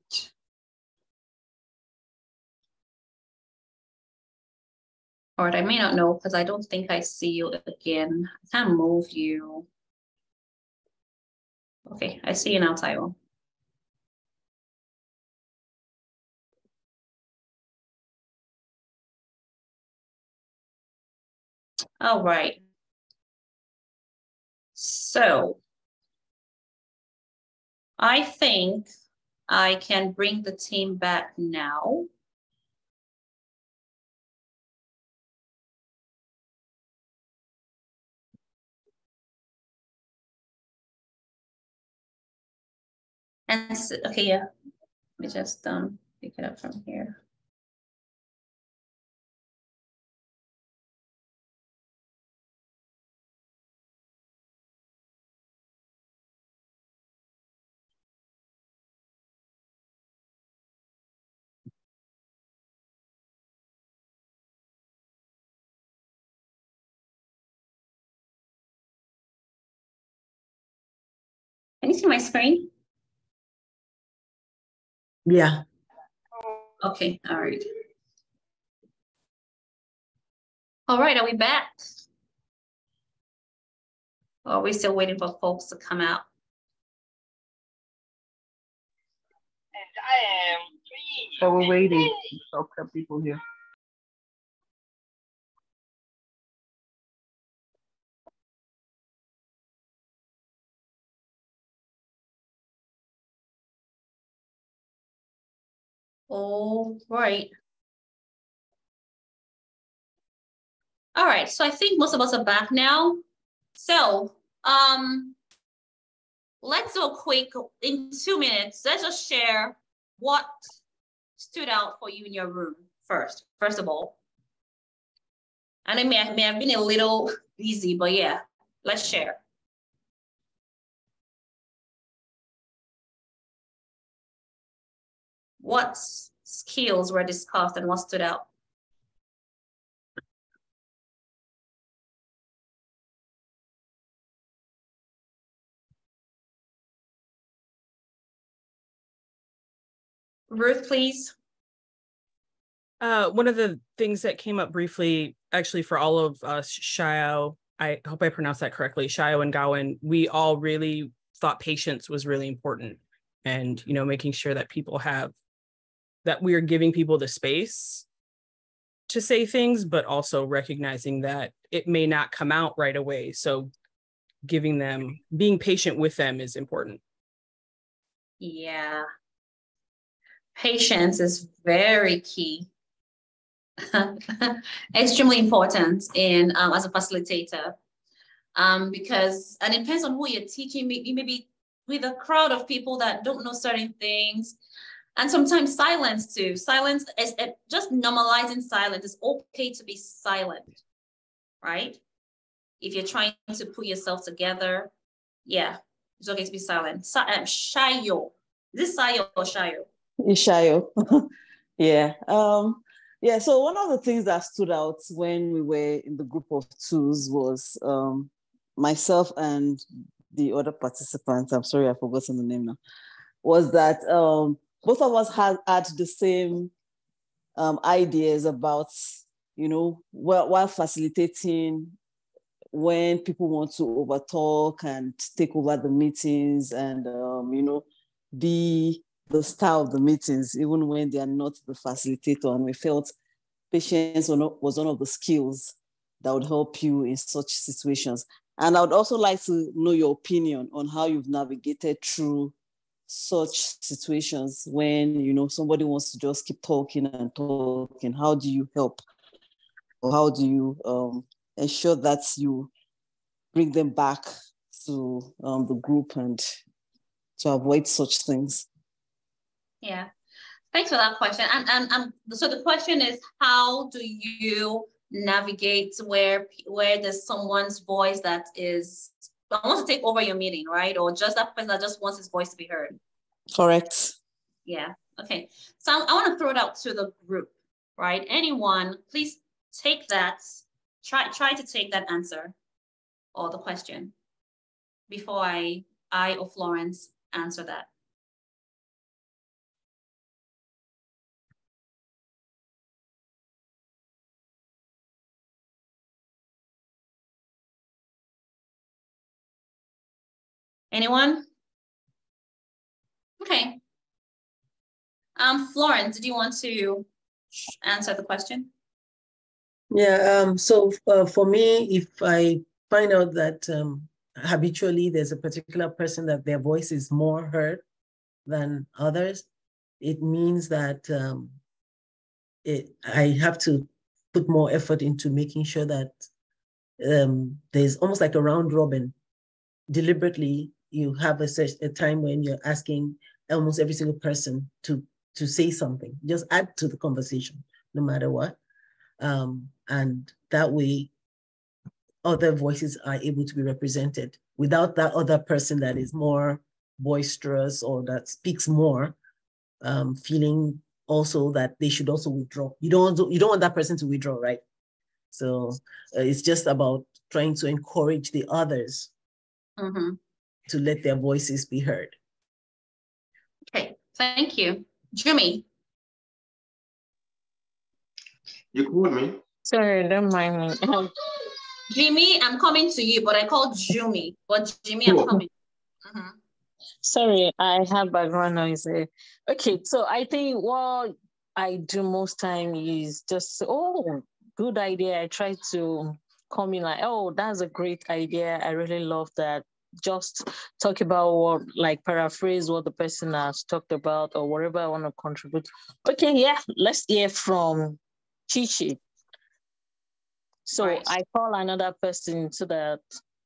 Or I may not know because I don't think I see you again. I can't move you. Okay, I see you now, Taiwo. All right. So I think I can bring the team back now. And okay, yeah, let me just pick it up from here. Can you see my screen?
Yeah.
Okay, all right. All right, are we back? Or are we still waiting for folks to come out?
So we're waiting. Some people here.
All right. All right, so I think most of us are back now. So let's do a quick, in 2 minutes, let's just share what stood out for you in your room first of all. And it may have been a little busy, but yeah, let's share. What skills were discussed and what stood out? Ruth, please.
One of the things that came up briefly, actually for all of us, Shio, I hope I pronounced that correctly, Shio and Gowan, we all really thought patience was really important. And, you know, making sure that that we are giving people the space to say things, but also recognizing that it may not come out right away. So being patient with them is important.
Yeah. Patience is very key. Extremely important in as a facilitator, because and it depends on who you're teaching. Maybe with a crowd of people that don't know certain things, and sometimes silence too. Silence is just normalizing silence. It's okay to be silent, right? If you're trying to put yourself together, yeah, it's okay to be silent. Shayo, is this Sayo or Shayo?
Ishayo. Yeah. Yeah, so one of the things that stood out when we were in the group of twos was myself and the other participants, I'm sorry, I've forgotten the name now, was that both of us had the same ideas about, you know, while facilitating, when people want to overtalk and take over the meetings and, you know, be the star of the meetings, even when they are not the facilitator. And we felt patience was one of the skills that would help you in such situations. And I would also like to know your opinion on how you've navigated through such situations when, you know, somebody wants to just keep talking and talking. How do you help? Or how do you ensure that you bring them back to the group and to avoid such things?
Yeah, thanks for that question. And so the question is, how do you navigate where there's someone's voice that wants to take over your meeting, right? Or just that person that just wants his voice to be heard?
Correct.
Yeah. Okay. So I want to throw it out to the group, right? Anyone, please take that. Try to take that answer or the question before I or Florence answer that. Anyone? Okay. Florence, did you want to answer the question?
Yeah, so for me, if I find out that habitually there's a particular person that their voice is more heard than others, it means that I have to put more effort into making sure that there's almost like a round robin. Deliberately, you have a time when you're asking almost every single person to say something. Just add to the conversation, no matter what. And that way, other voices are able to be represented. Without that other person that is more boisterous or that speaks more, feeling also that they should also withdraw. You don't want that person to withdraw, right? So it's just about trying to encourage the others to let their voices be heard.
Okay, thank you. Jimmy.
You called me?
Sorry, don't mind me.
Jimmy, I'm coming to you, but I called Jimmy. But Jimmy, I'm coming.
Sorry, I have background noise. Okay, so I think what I do most time is just, oh, good idea. I try to come in like, oh, that's a great idea. I really love that. Just talk about what, like paraphrase what the person has talked about or whatever I want to contribute. Okay, yeah, let's hear from Chichi. So right. I call another person so that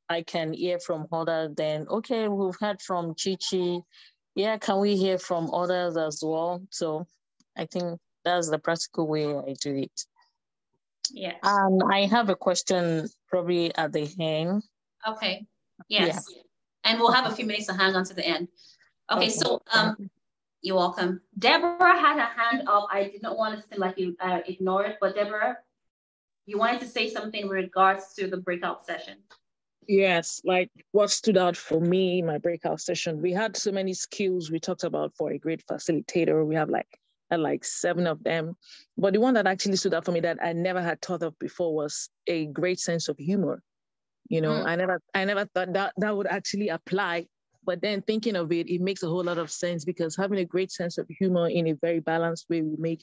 I can hear from others. Then, okay, we've heard from Chichi. Yeah, can we hear from others as well? So I think that's the practical way I do it.
Yes.
I have a question probably at the end.
Okay. Yes. Yeah. And we'll have a few minutes to hang on to the end. Okay, so you're welcome. Deborah had her hand up. I did not want to seem like you ignored it, but Deborah, you wanted to say something in regards to the breakout session.
Yes, like what stood out for me in my breakout session, we had so many skills we talked about for a great facilitator. We have had like 7 of them. But the one that actually stood out for me that I never had thought of before was a great sense of humor. You know, I never thought that would actually apply. But then thinking of it, it makes a whole lot of sense because having a great sense of humor in a very balanced way will make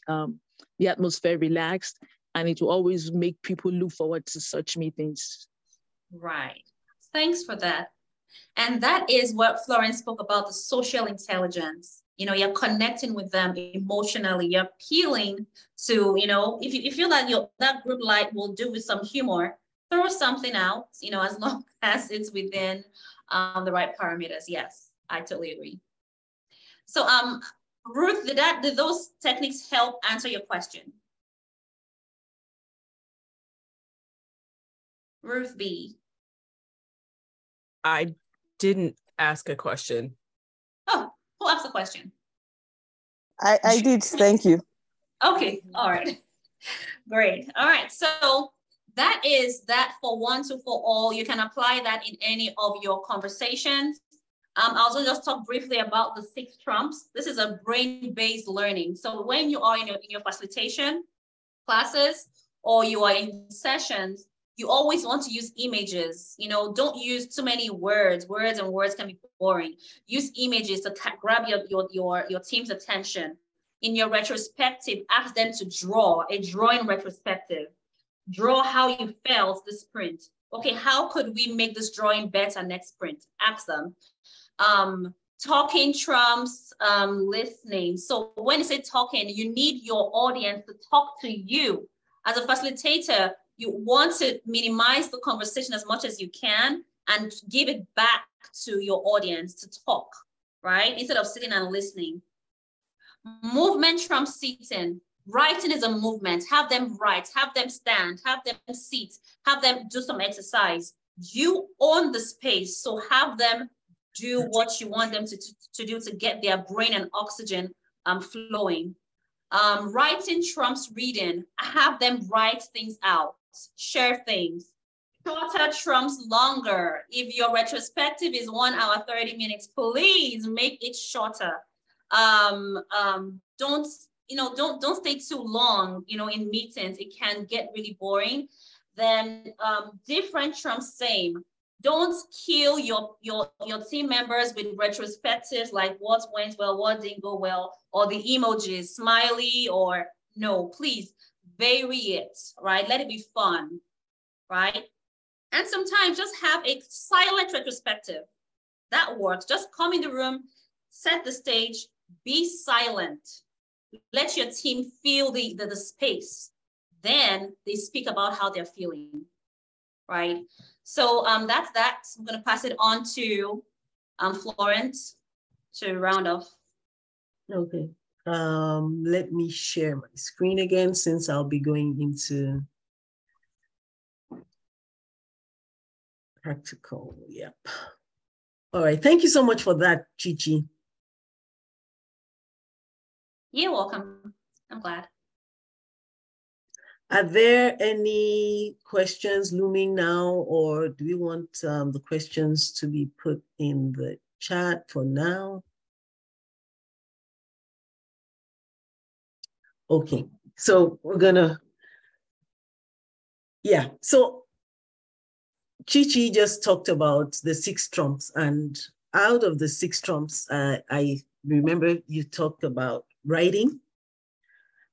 the atmosphere relaxed, and it will always make people look forward to such meetings.
Right. Thanks for that. And that is what Florence spoke about, the social intelligence. You know, you're connecting with them emotionally. You're appealing to, you know, if you feel that that group light will do with some humor, throw something out, you know, as long as it's within the right parameters. Yes, I totally agree. So, Ruth, did those techniques help answer your question? Ruth B.
I didn't ask a question.
Oh, who asked the question?
I did. Thank you.
Okay. All right. Great. All right. So that is that for one, two, for all. You can apply that in any of your conversations. I'll also just talk briefly about the 6 trumps. This is a brain-based learning. So when you are in your facilitation classes or you are in sessions, you always want to use images. You know, don't use too many words. Words and words can be boring. Use images to grab your team's attention. In your retrospective, ask them to draw a drawing retrospective. Draw how you felt this sprint. Okay, how could we make this drawing better next sprint? Ask them. Talking trumps listening. So when you say talking, you need your audience to talk to you. As a facilitator, you want to minimize the conversation as much as you can and give it back to your audience to talk, right? Instead of sitting and listening. Movement trumps seating. Writing is a movement. Have them write, have them stand, have them sit, have them do some exercise. You own the space, so have them do what you want them to do to get their brain and oxygen flowing. Writing trumps reading. Have them write things out, share things. Shorter trumps longer. If your retrospective is 1 hour, 30 minutes, please make it shorter. Don't stay too long, in meetings. It can get really boring. Then different trumps same. Don't kill your team members with retrospectives like what went well, what didn't go well, or the emojis, smiley, or no, please vary it, right? Let it be fun, right? And sometimes just have a silent retrospective. That works. Just come in the room, set the stage, be silent. Let your team feel the space. Then they speak about how they're feeling, right? So that's that. I'm going to pass it on to Florence to round off.
Okay. Let me share my screen again since I'll be going into practical. Yep. All right. Thank you so much for that, Chichi.
You're welcome. I'm glad.
Are there any questions looming now, or do we want the questions to be put in the chat for now? Okay, so we're gonna, yeah. So Chichi just talked about the 6 trumps, and out of the 6 trumps, I remember you talked about writing,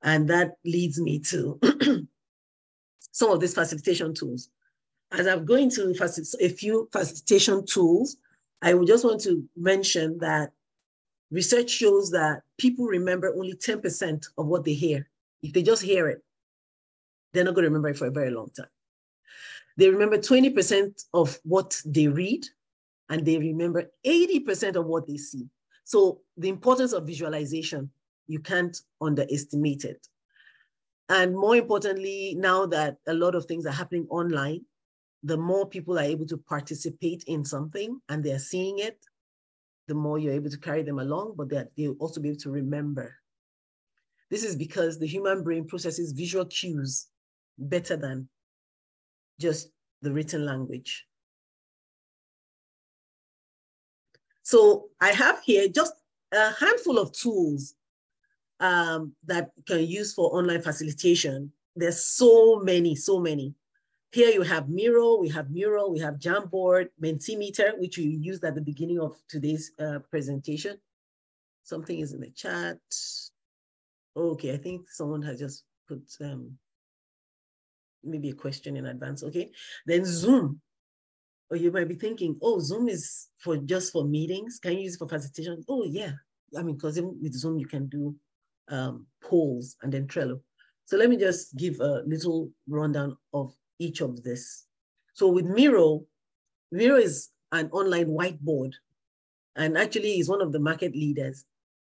and that leads me to some of these facilitation tools. As I'm going to a few facilitation tools, I would just want to mention that research shows that people remember only 10% of what they hear. If they just hear it, they're not going to remember it for a very long time. They remember 20% of what they read, and they remember 80% of what they see. So the importance of visualization, you can't underestimate it. And more importantly, now that a lot of things are happening online, the more people are able to participate in something and they're seeing it, the more you're able to carry them along, but they'll also be able to remember. This is because the human brain processes visual cues better than just the written language. So I have here just a handful of tools that you can use for online facilitation. There's so many, so many. Here you have Miro, we have Jamboard, Mentimeter, which we used at the beginning of today's presentation. Something is in the chat. Okay, I think someone has just put maybe a question in advance. Okay, then Zoom. Or you might be thinking, oh, Zoom is just for meetings. Can you use it for facilitation? Oh yeah, I mean, because even with Zoom you can do polls and then Trello. So let me just give a little rundown of each of this. So with Miro is an online whiteboard and actually is one of the market leaders.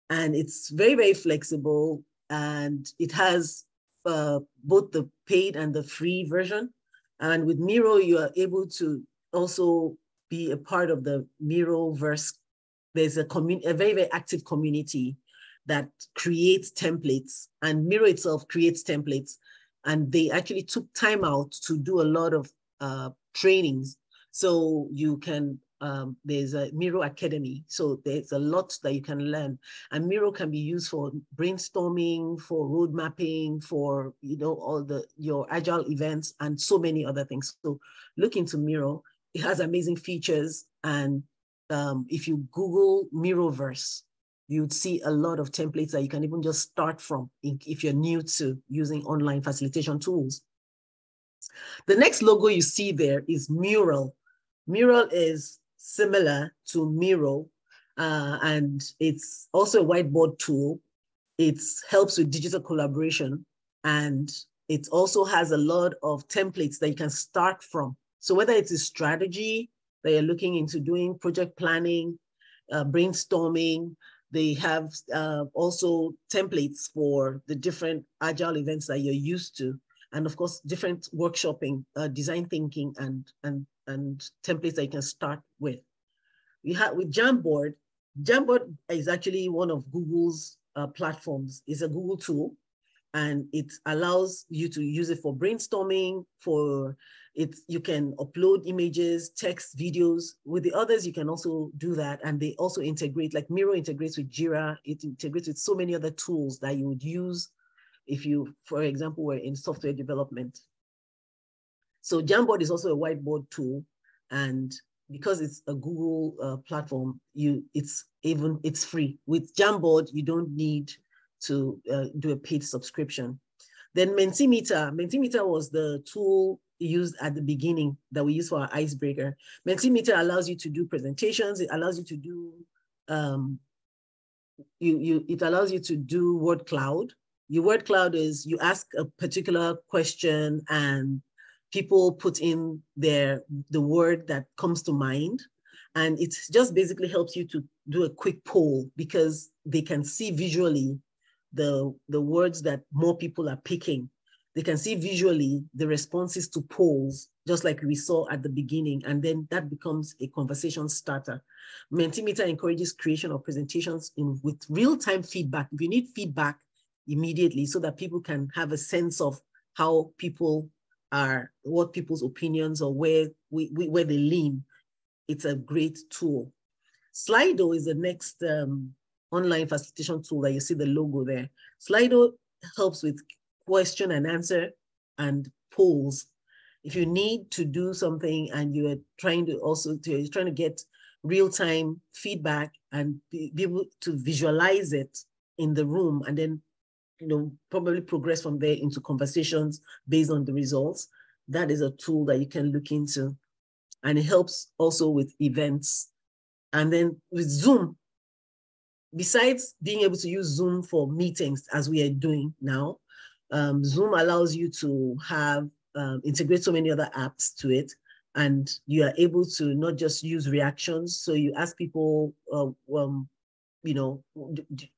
And it's very, very flexible and it has both the paid and the free version. And with Miro, you are able to also be a part of the Miroverse. There's a very, very active community that creates templates, and Miro itself creates templates. And they actually took time out to do a lot of trainings. So you can, there's a Miro Academy. So there's a lot that you can learn. And Miro can be used for brainstorming, for road mapping, for all your agile events, and so many other things. So look into Miro. It has amazing features. And if you Google Miroverse, you'd see a lot of templates that you can even just start from if you're new to using online facilitation tools. The next logo you see there is Mural. Mural is similar to Miro, and it's also a whiteboard tool. It helps with digital collaboration, and it also has a lot of templates that you can start from. So whether it's a strategy that you're looking into doing, project planning, brainstorming, they have also templates for the different agile events that you're used to. And of course, different workshopping, design thinking, and templates that you can start with. We have with Jamboard. Jamboard is actually one of Google's platforms. It's a Google tool, and it allows you to use it for brainstorming. You can upload images, text, videos. With the others, you can also do that, and they also integrate. Like Miro integrates with Jira. It integrates with so many other tools that you would use if you, for example, were in software development. So Jamboard is also a whiteboard tool, and because it's a Google platform, it's free. With Jamboard, you don't need to do a paid subscription. Then Mentimeter was the tool used at the beginning that we use for our icebreaker. Mentimeter allows you to do presentations. It allows you to do it allows you to do word cloud. Your word cloud is you ask a particular question and people put in the word that comes to mind. And it just basically helps you to do a quick poll because they can see visually the words that more people are picking. They can see visually the responses to polls, just like we saw at the beginning, and then that becomes a conversation starter. Mentimeter encourages creation of presentations with real-time feedback. If you need feedback immediately so that people can have a sense of how people are, what people's opinions or where they lean, it's a great tool. Slido is the next online facilitation tool that you see the logo there. Slido helps with question and answer and polls. If you need to do something and you're trying to get real-time feedback and be able to visualize it in the room and then probably progress from there into conversations based on the results, that is a tool that you can look into. And it helps also with events. And then with Zoom, besides being able to use Zoom for meetings as we are doing now, Zoom allows you to have integrate so many other apps to it, and you are able to not just use reactions. So you ask people,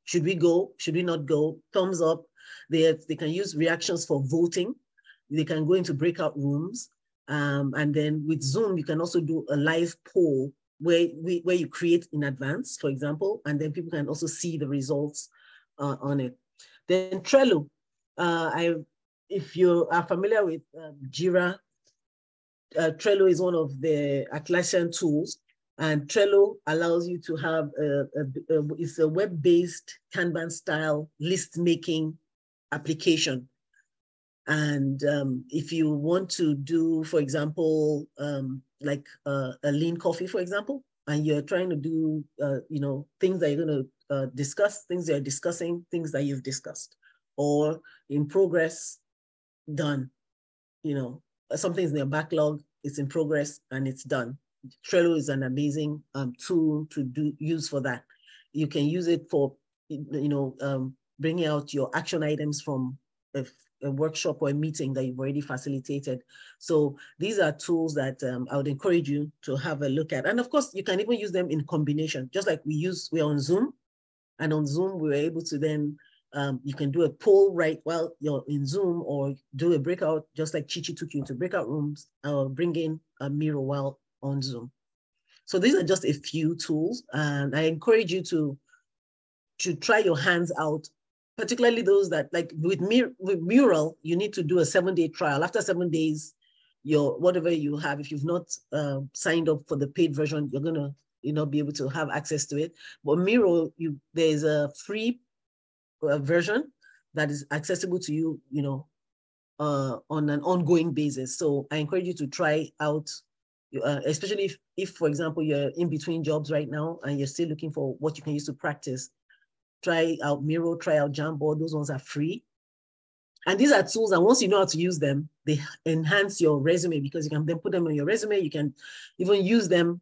should we go? Should we not go? Thumbs up. They can use reactions for voting. They can go into breakout rooms, and then with Zoom you can also do a live poll where you create in advance, for example, and then people can also see the results on it. Then Trello. If you are familiar with Jira, Trello is one of the Atlassian tools. And Trello allows you to have it's a web-based Kanban style list making application. And if you want to do, for example, like a lean coffee, for example, and you're trying to do, things that you're going to discuss, things you're discussing, things that you've discussed, or in progress, done, something's in your backlog, it's in progress and it's done. Trello is an amazing tool to use for that. You can use it for, bringing out your action items from a workshop or a meeting that you've already facilitated. So these are tools that I would encourage you to have a look at. And of course, you can even use them in combination, just like we're on Zoom. And on Zoom, we were able to then, you can do a poll right while you're in Zoom, or do a breakout, just like Chichi took you to breakout rooms, or bring in a Miro while on Zoom. So these are just a few tools. And I encourage you to try your hands out, particularly those that, like with Mural, you need to do a 7-day trial. After 7 days, whatever you have, if you've not signed up for the paid version, you're gonna be able to have access to it. But Miro, there's a free version that is accessible to you, on an ongoing basis. So I encourage you to try out, especially if, for example, you're in between jobs right now and you're still looking for what you can use to practice. Try out Miro, try out Jamboard. Those ones are free. And these are tools, and once you know how to use them, they enhance your resume, because you can then put them on your resume. You can even use them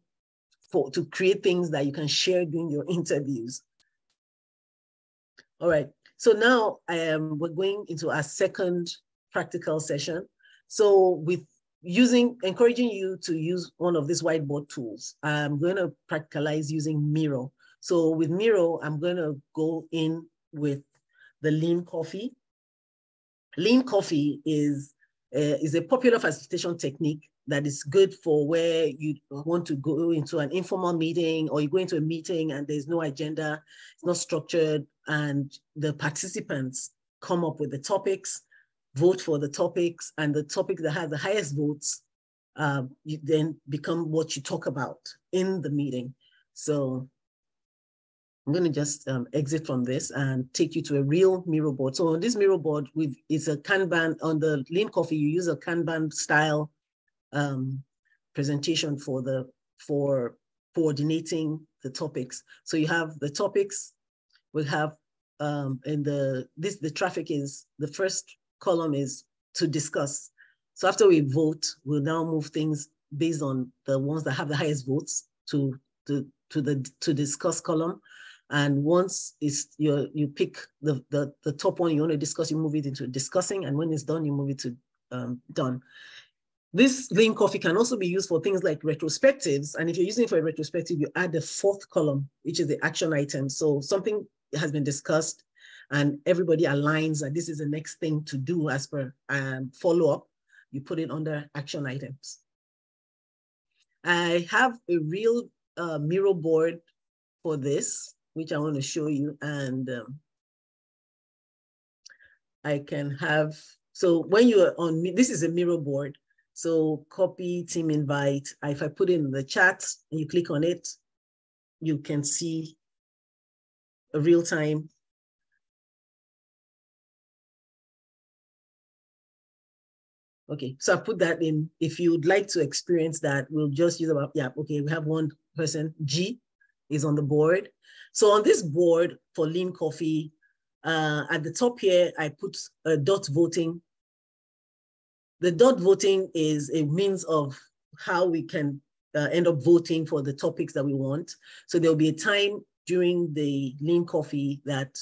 to create things that you can share during your interviews. All right, so now we're going into our second practical session. So with encouraging you to use one of these whiteboard tools, I'm going to practicalize using Miro. So with Miro, I'm going to go in with the lean coffee. Lean coffee is a popular facilitation technique that is good for where you want to go into an informal meeting, or you go into a meeting and there's no agenda, it's not structured, and the participants come up with the topics, vote for the topics, and the topic that has the highest votes you then become what you talk about in the meeting. So I'm going to just exit from this and take you to a real Miro board. So on this Miro board, it's a Kanban. On the Lean Coffee, you use a Kanban style presentation for coordinating the topics. So you have the topics. We have the traffic is, the first column is to discuss. So after we vote, we'll now move things based on the ones that have the highest votes to the discuss column. And once you pick the top one you want to discuss, you move it into discussing. And when it's done, you move it to done. This Lean Coffee can also be used for things like retrospectives. And if you're using it for a retrospective, you add the fourth column, which is the action item. So something has been discussed and everybody aligns that this is the next thing to do as per follow-up. You put it under action items. I have a real Miro board for this, which I want to show you. And I can have, so when you're on, this is a Miro board. So copy team invite. If I put it in the chat and you click on it, you can see a real time. Okay, so I put that in. If you'd like to experience that, we'll just use about, okay, we have one person, G is on the board. So on this board for Lean Coffee, at the top here, I put a dot voting. The dot voting is a means of how we can end up voting for the topics that we want. So there'll be a time during the Lean Coffee that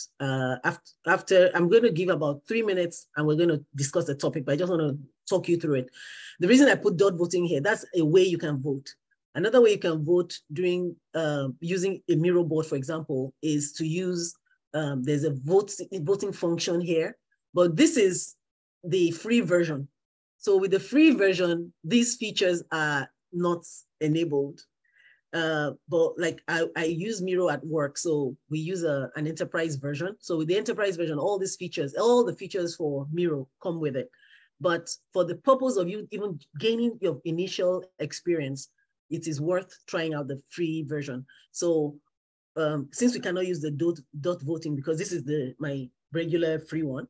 after, I'm going to give about 3 minutes and we're going to discuss the topic, but I just want to talk you through it. The reason I put dot voting here, that's a way you can vote. Another way you can vote during using a Miro board, for example, is to use, there's a voting function here, but this is the free version. So with the free version, these features are not enabled. But like I use Miro at work, so we use an enterprise version. So with the enterprise version, all these features, all the features for Miro come with it. But for the purpose of you even gaining your initial experience, it is worth trying out the free version. So since we cannot use the dot voting because this is my regular free one,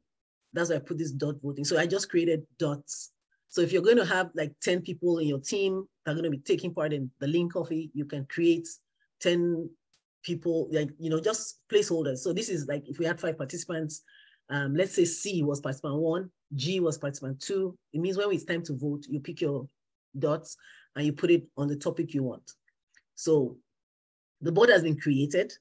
that's why I put this dot voting. So I just created dots. So if you're going to have like 10 people in your team that are going to be taking part in the Lean Coffee, you can create 10 people, like, just placeholders. So this is like, if we had 5 participants, let's say C was participant 1, G was participant 2. It means when it's time to vote, you pick your dots and you put it on the topic you want. So the board has been created.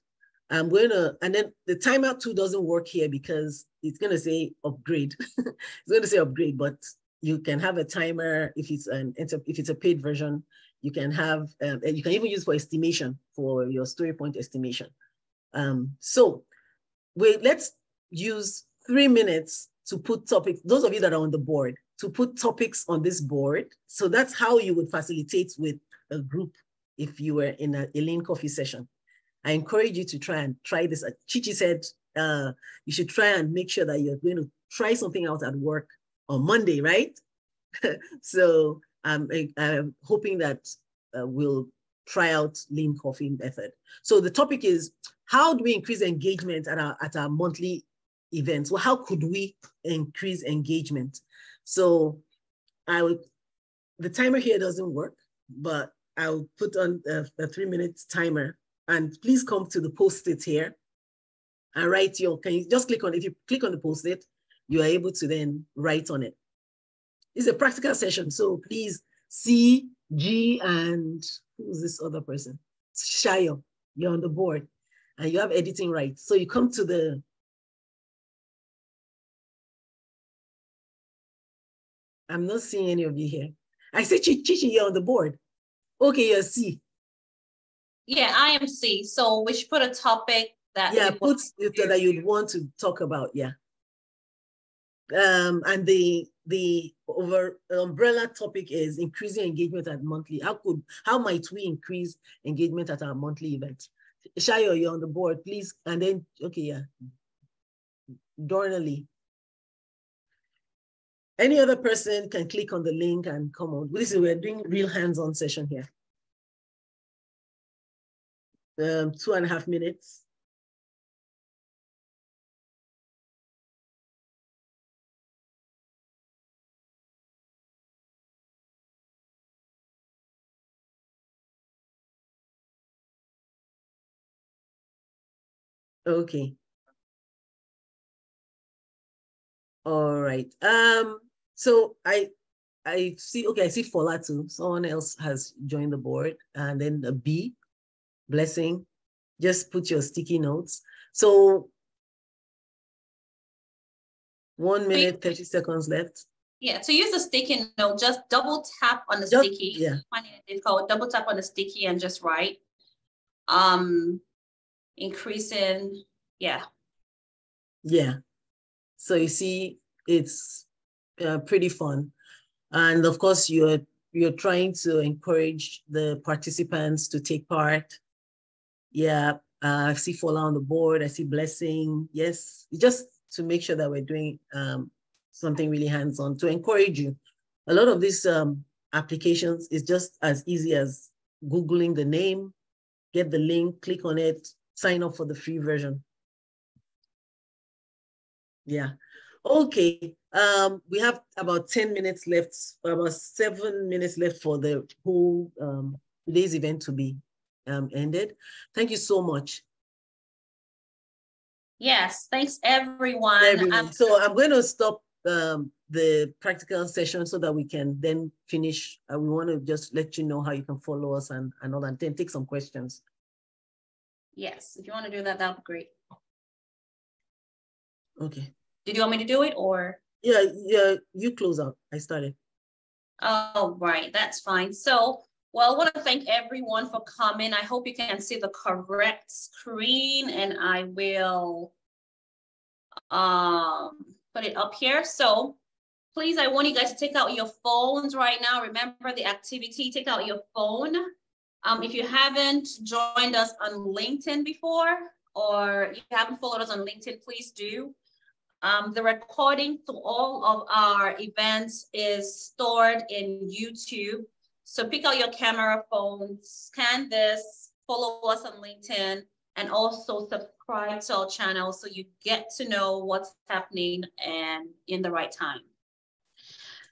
I'm going to, and then the timeout 2 doesn't work here because it's going to say upgrade. It's going to say upgrade, but you can have a timer if it's a paid version. You can have, you can even use for estimation for your story point estimation. So let's use 3 minutes to put topics, those of you that are on the board, to put topics on this board. So that's how you would facilitate with a group if you were in a Lean Coffee session. I encourage you to try this. Chichi said you should try and make sure that you're going to try something out at work on Monday, right? So I'm hoping that we'll try out Lean Coffee method. So the topic is, how do we increase engagement at our monthly events? Well, how could we increase engagement? So the timer here doesn't work, but I'll put on a 3 minute timer, and please come to the post-it here and write can you just click on, if you click on the post-it, you are able to then write on it. It's a practical session, so please, C, G, and who's this other person? Shayo, you're on the board and you have editing rights. So you come to I'm not seeing any of you here. I said, Chichi, you're on the board. Okay, you're C.
Yeah, I am C. So we should put a topic that
that you'd want to talk about. Yeah. And the umbrella topic is increasing engagement at monthly. How might we increase engagement at our monthly event? Shayo, you're on the board, please. And then, okay, yeah. Dornally. Any other person can click on the link and come on. We're doing real hands-on session here. 2.5 minutes. Okay. All right. So I see, okay, I see Fola too. Someone else has joined the board. And then a B, Blessing. Just put your sticky notes. So 1 minute, 30 seconds left.
Yeah, to use the sticky note, just double tap on the sticky.
Yeah.
It's called double tap on the sticky and just write. Increasing, yeah.
Yeah. So you see, it's pretty fun. And of course, you're trying to encourage the participants to take part. Yeah, I see Fola on the board. I see Blessing. Yes, just to make sure that we're doing something really hands-on to encourage you. A lot of these applications is just as easy as Googling the name, get the link, click on it, sign up for the free version. Yeah. Okay. We have about 10 minutes left, about 7 minutes left for the whole today's event to be ended. Thank you so much.
Yes, thanks everyone.
So I'm going to stop the practical session so that we can then finish. We want to just let you know how you can follow us and all that, and then take some questions.
Yes, if you want to do that, that would be great.
Okay.
Did you want me to do it or?
Yeah, you close out. I started.
Oh, right, that's fine. So, well, I want to thank everyone for coming. I hope you can see the correct screen, and I will put it up here. So please, I want you guys to take out your phones right now. Remember the activity, take out your phone. If you haven't joined us on LinkedIn before, or you haven't followed us on LinkedIn, please do. The recording to all of our events is stored in YouTube. So pick out your camera phone, scan this, follow us on LinkedIn, and also subscribe to our channel so you get to know what's happening and in the right time.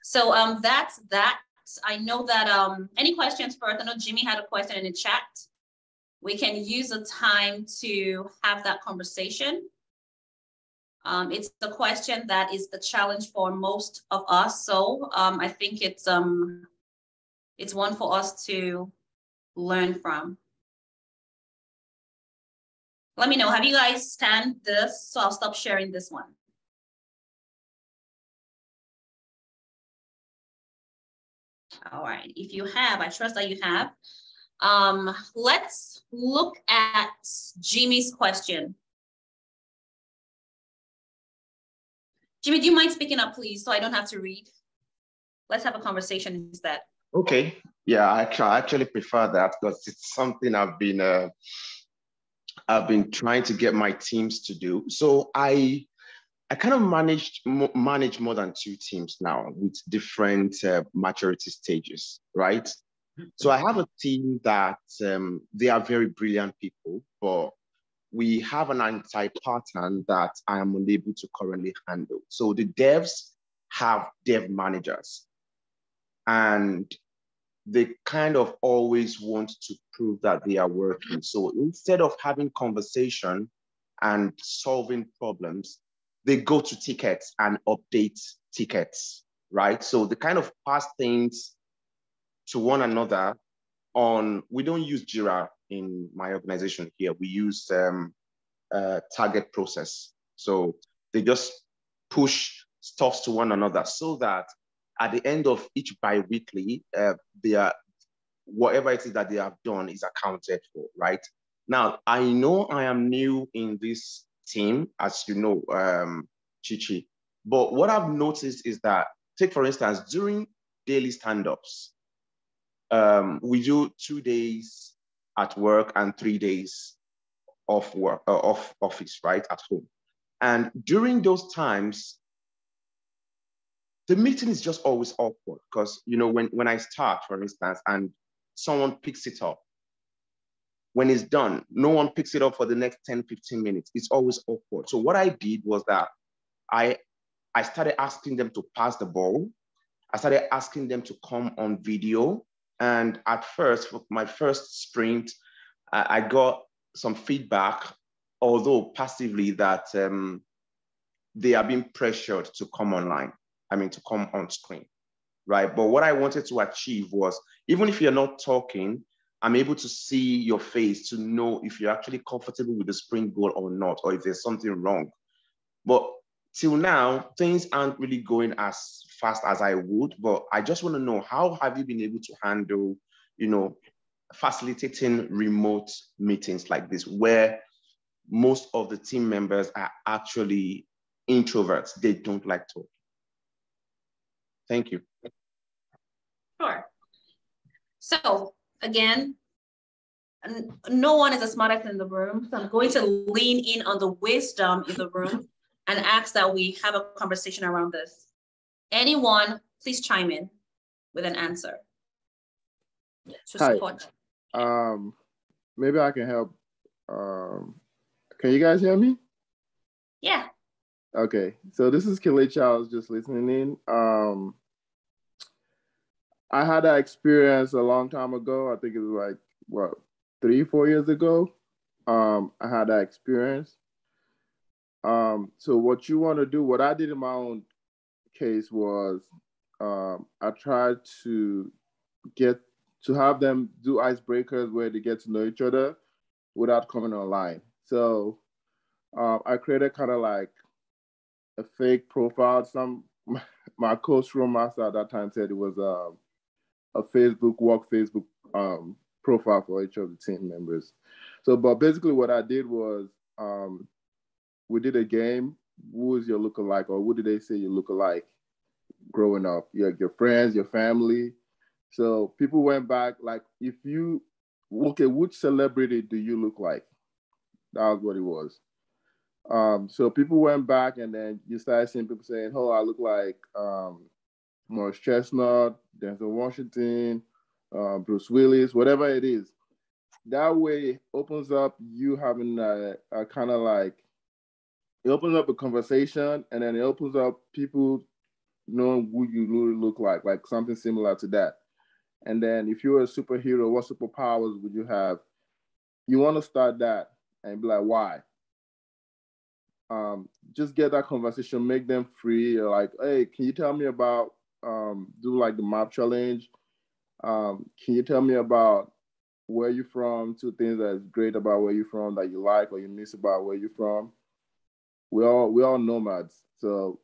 So that's that. I know that any questions first? I know Jimmy had a question in the chat. We can use the time to have that conversation. It's the question that is the challenge for most of us. So I think it's one for us to learn from. Let me know, have you guys scanned this? So I'll stop sharing this one. All right, if you have, I trust that you have. Let's look at Jimmy's question. Jimmy, do you mind speaking up, please, so I don't have to read? Let's have a conversation instead.
Okay. Yeah, I actually prefer that because it's something I've been trying to get my teams to do. So I kind of manage more than 2 teams now with different maturity stages, right? So I have a team that they are very brilliant people, but we have an anti-pattern that I am unable to currently handle. So the devs have dev managers, and they kind of always want to prove that they are working. So instead of having conversation and solving problems, they go to tickets and update tickets, right? So they kind of pass things to one another on, we don't use Jira in my organization here. We use target process. So they just push stuff to one another so that at the end of each bi-weekly, whatever it is that they have done is accounted for, right? Now, I know I am new in this team, as you know, Chichi, but what I've noticed is that, take for instance, during daily stand-ups, we do 2 days at work and 3 days off work, off office, right, at home. And during those times, the meeting is just always awkward because, you know, when I start, for instance, and someone picks it up, when it's done, no one picks it up for the next 10, 15 minutes. It's always awkward. So what I did was that I started asking them to pass the ball. I started asking them to come on video. And at first, for my first sprint, I got some feedback, although passively, that they are being pressured to come online. I mean, to come on screen, right? But what I wanted to achieve was, even if you're not talking, I'm able to see your face to know if you're actually comfortable with the sprint goal or not, or if there's something wrong. But till now, things aren't really going as fast as I would, but I just want to know, how have you been able to handle, you know, facilitating remote meetings like this, where most of the team members are actually introverts? They don't like talking. Thank you.
Sure. So again, no one is the smartest in the room. So I'm going to lean in on the wisdom in the room and ask that we have a conversation around this. Anyone, please chime in with an answer to support.
Maybe I can help. Can you guys hear me?
Yeah.
Okay, so this is Kelechi. I was just listening in. I had that experience a long time ago. I think it was like, what, 3-4 years ago. I had that experience. So what you want to do, what I did in my own case was, I tried to have them do icebreakers where they get to know each other without coming online. So I created kind of like a fake profile. My coach room master at that time said it was a Facebook profile for each of the team members. So, but basically what I did was, we did a game. Who was your lookalike, or what did they say you look alike growing up? Your friends, your family. So people went back, like, which celebrity do you look like? That was what it was. So people went back, and then you started seeing people saying, oh, I look like Morris Chestnut, Denzel Washington, Bruce Willis, whatever it is. That way it opens up you having a kind of like, it opens up a conversation, and then it opens up people knowing who you really look like something similar to that. And then if you're a superhero, what superpowers would you have? You want to start that and be like, why? Just get that conversation, make them free. Like, hey, can you tell me about, do like the map challenge? Can you tell me about where you're from? Two things that's great about where you're from that you like or you miss about where you're from. We all nomads, so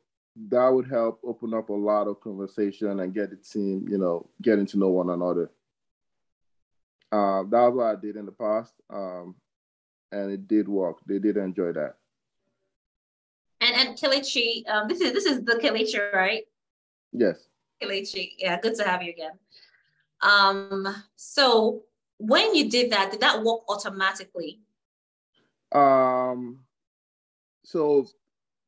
that would help open up a lot of conversation and get the team, getting to know one another. That was what I did in the past, and it did work. They did enjoy that.
And Kelechi, this is the Kelechi, right?
Yes.
Kelechi, yeah, good to have you again. So when you did that work automatically?
So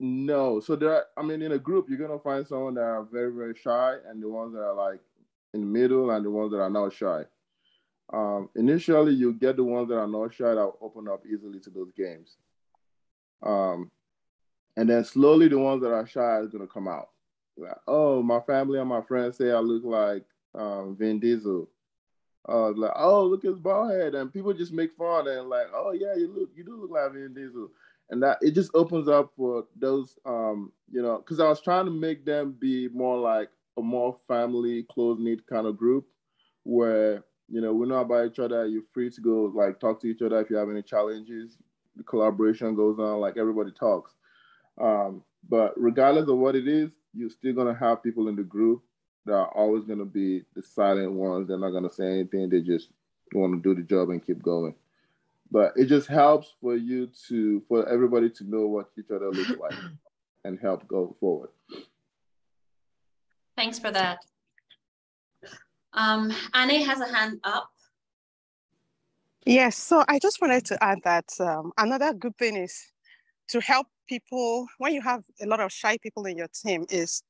no. So in a group, you're gonna find someone that are very, very shy, and the ones that are like in the middle, and the ones that are not shy. Initially, you get the ones that are not shy that will open up easily to those games. And then slowly the ones that are shy are gonna come out. Like, oh, my family and my friends say I look like Vin Diesel. Like, oh, look at his bald head, and people just make fun and like, oh yeah, you do look like Vin Diesel, and that it just opens up for those, because I was trying to make them be more like a more family, close-knit kind of group, where we know about each other. You're free to go like talk to each other if you have any challenges. The collaboration goes on, like everybody talks. But regardless of what it is, you're still gonna have people in the group that are always going to be the silent ones. They're not going to say anything. They just want to do the job and keep going. But it just helps for everybody to know what each other looks like and help go forward.
Thanks for that. Annie has a hand up.
Yes, so I just wanted to add that another good thing is to help people, when you have a lot of shy people in your team, is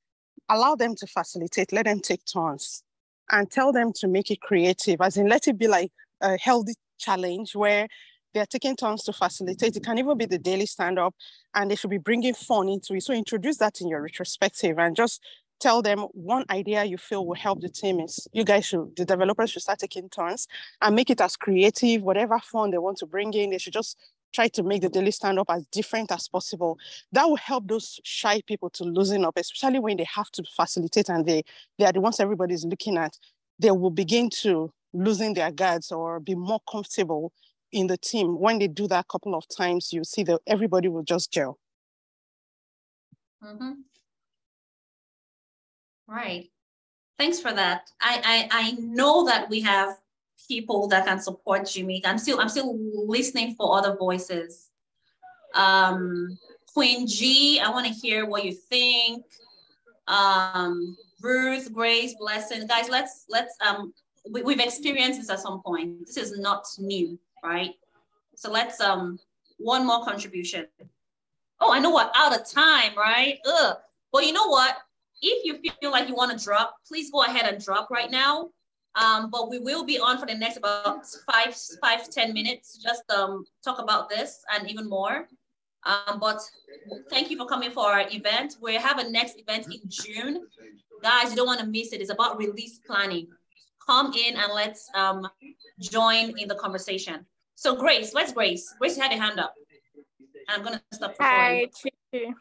allow them to facilitate, let them take turns, and tell them to make it creative, as in let it be like a healthy challenge where they're taking turns to facilitate. It can even be the daily stand-up, and they should be bringing fun into it. So introduce that in your retrospective and just tell them one idea you feel will help the team is the developers should start taking turns and make it as creative, whatever fun they want to bring in. They should just try to make the daily stand-up as different as possible. That will help those shy people to loosen up, especially when they have to facilitate and they are the ones everybody's looking at. They will begin to loosen their guards or be more comfortable in the team. When they do that a couple of times, you see that everybody will just gel.
Mm-hmm. Right. Thanks for that. I know that we have people that can support Jimmy. I'm still listening for other voices. Queen G, I want to hear what you think. Ruth, Grace, Blessing, guys, we've experienced this at some point. This is not new, right? So let's one more contribution. Oh, I know what, out of time, right? Ugh. But you know what? If you feel like you want to drop, please go ahead and drop right now. But we will be on for the next about 5 to 10 minutes, just talk about this and even more. But thank you for coming for our event. We have a next event in June. Guys, you don't want to miss it. It's about release planning. Come in and let's join in the conversation. So Grace, where's Grace? Grace, you had a hand up. I'm going to stop recording.
Hi,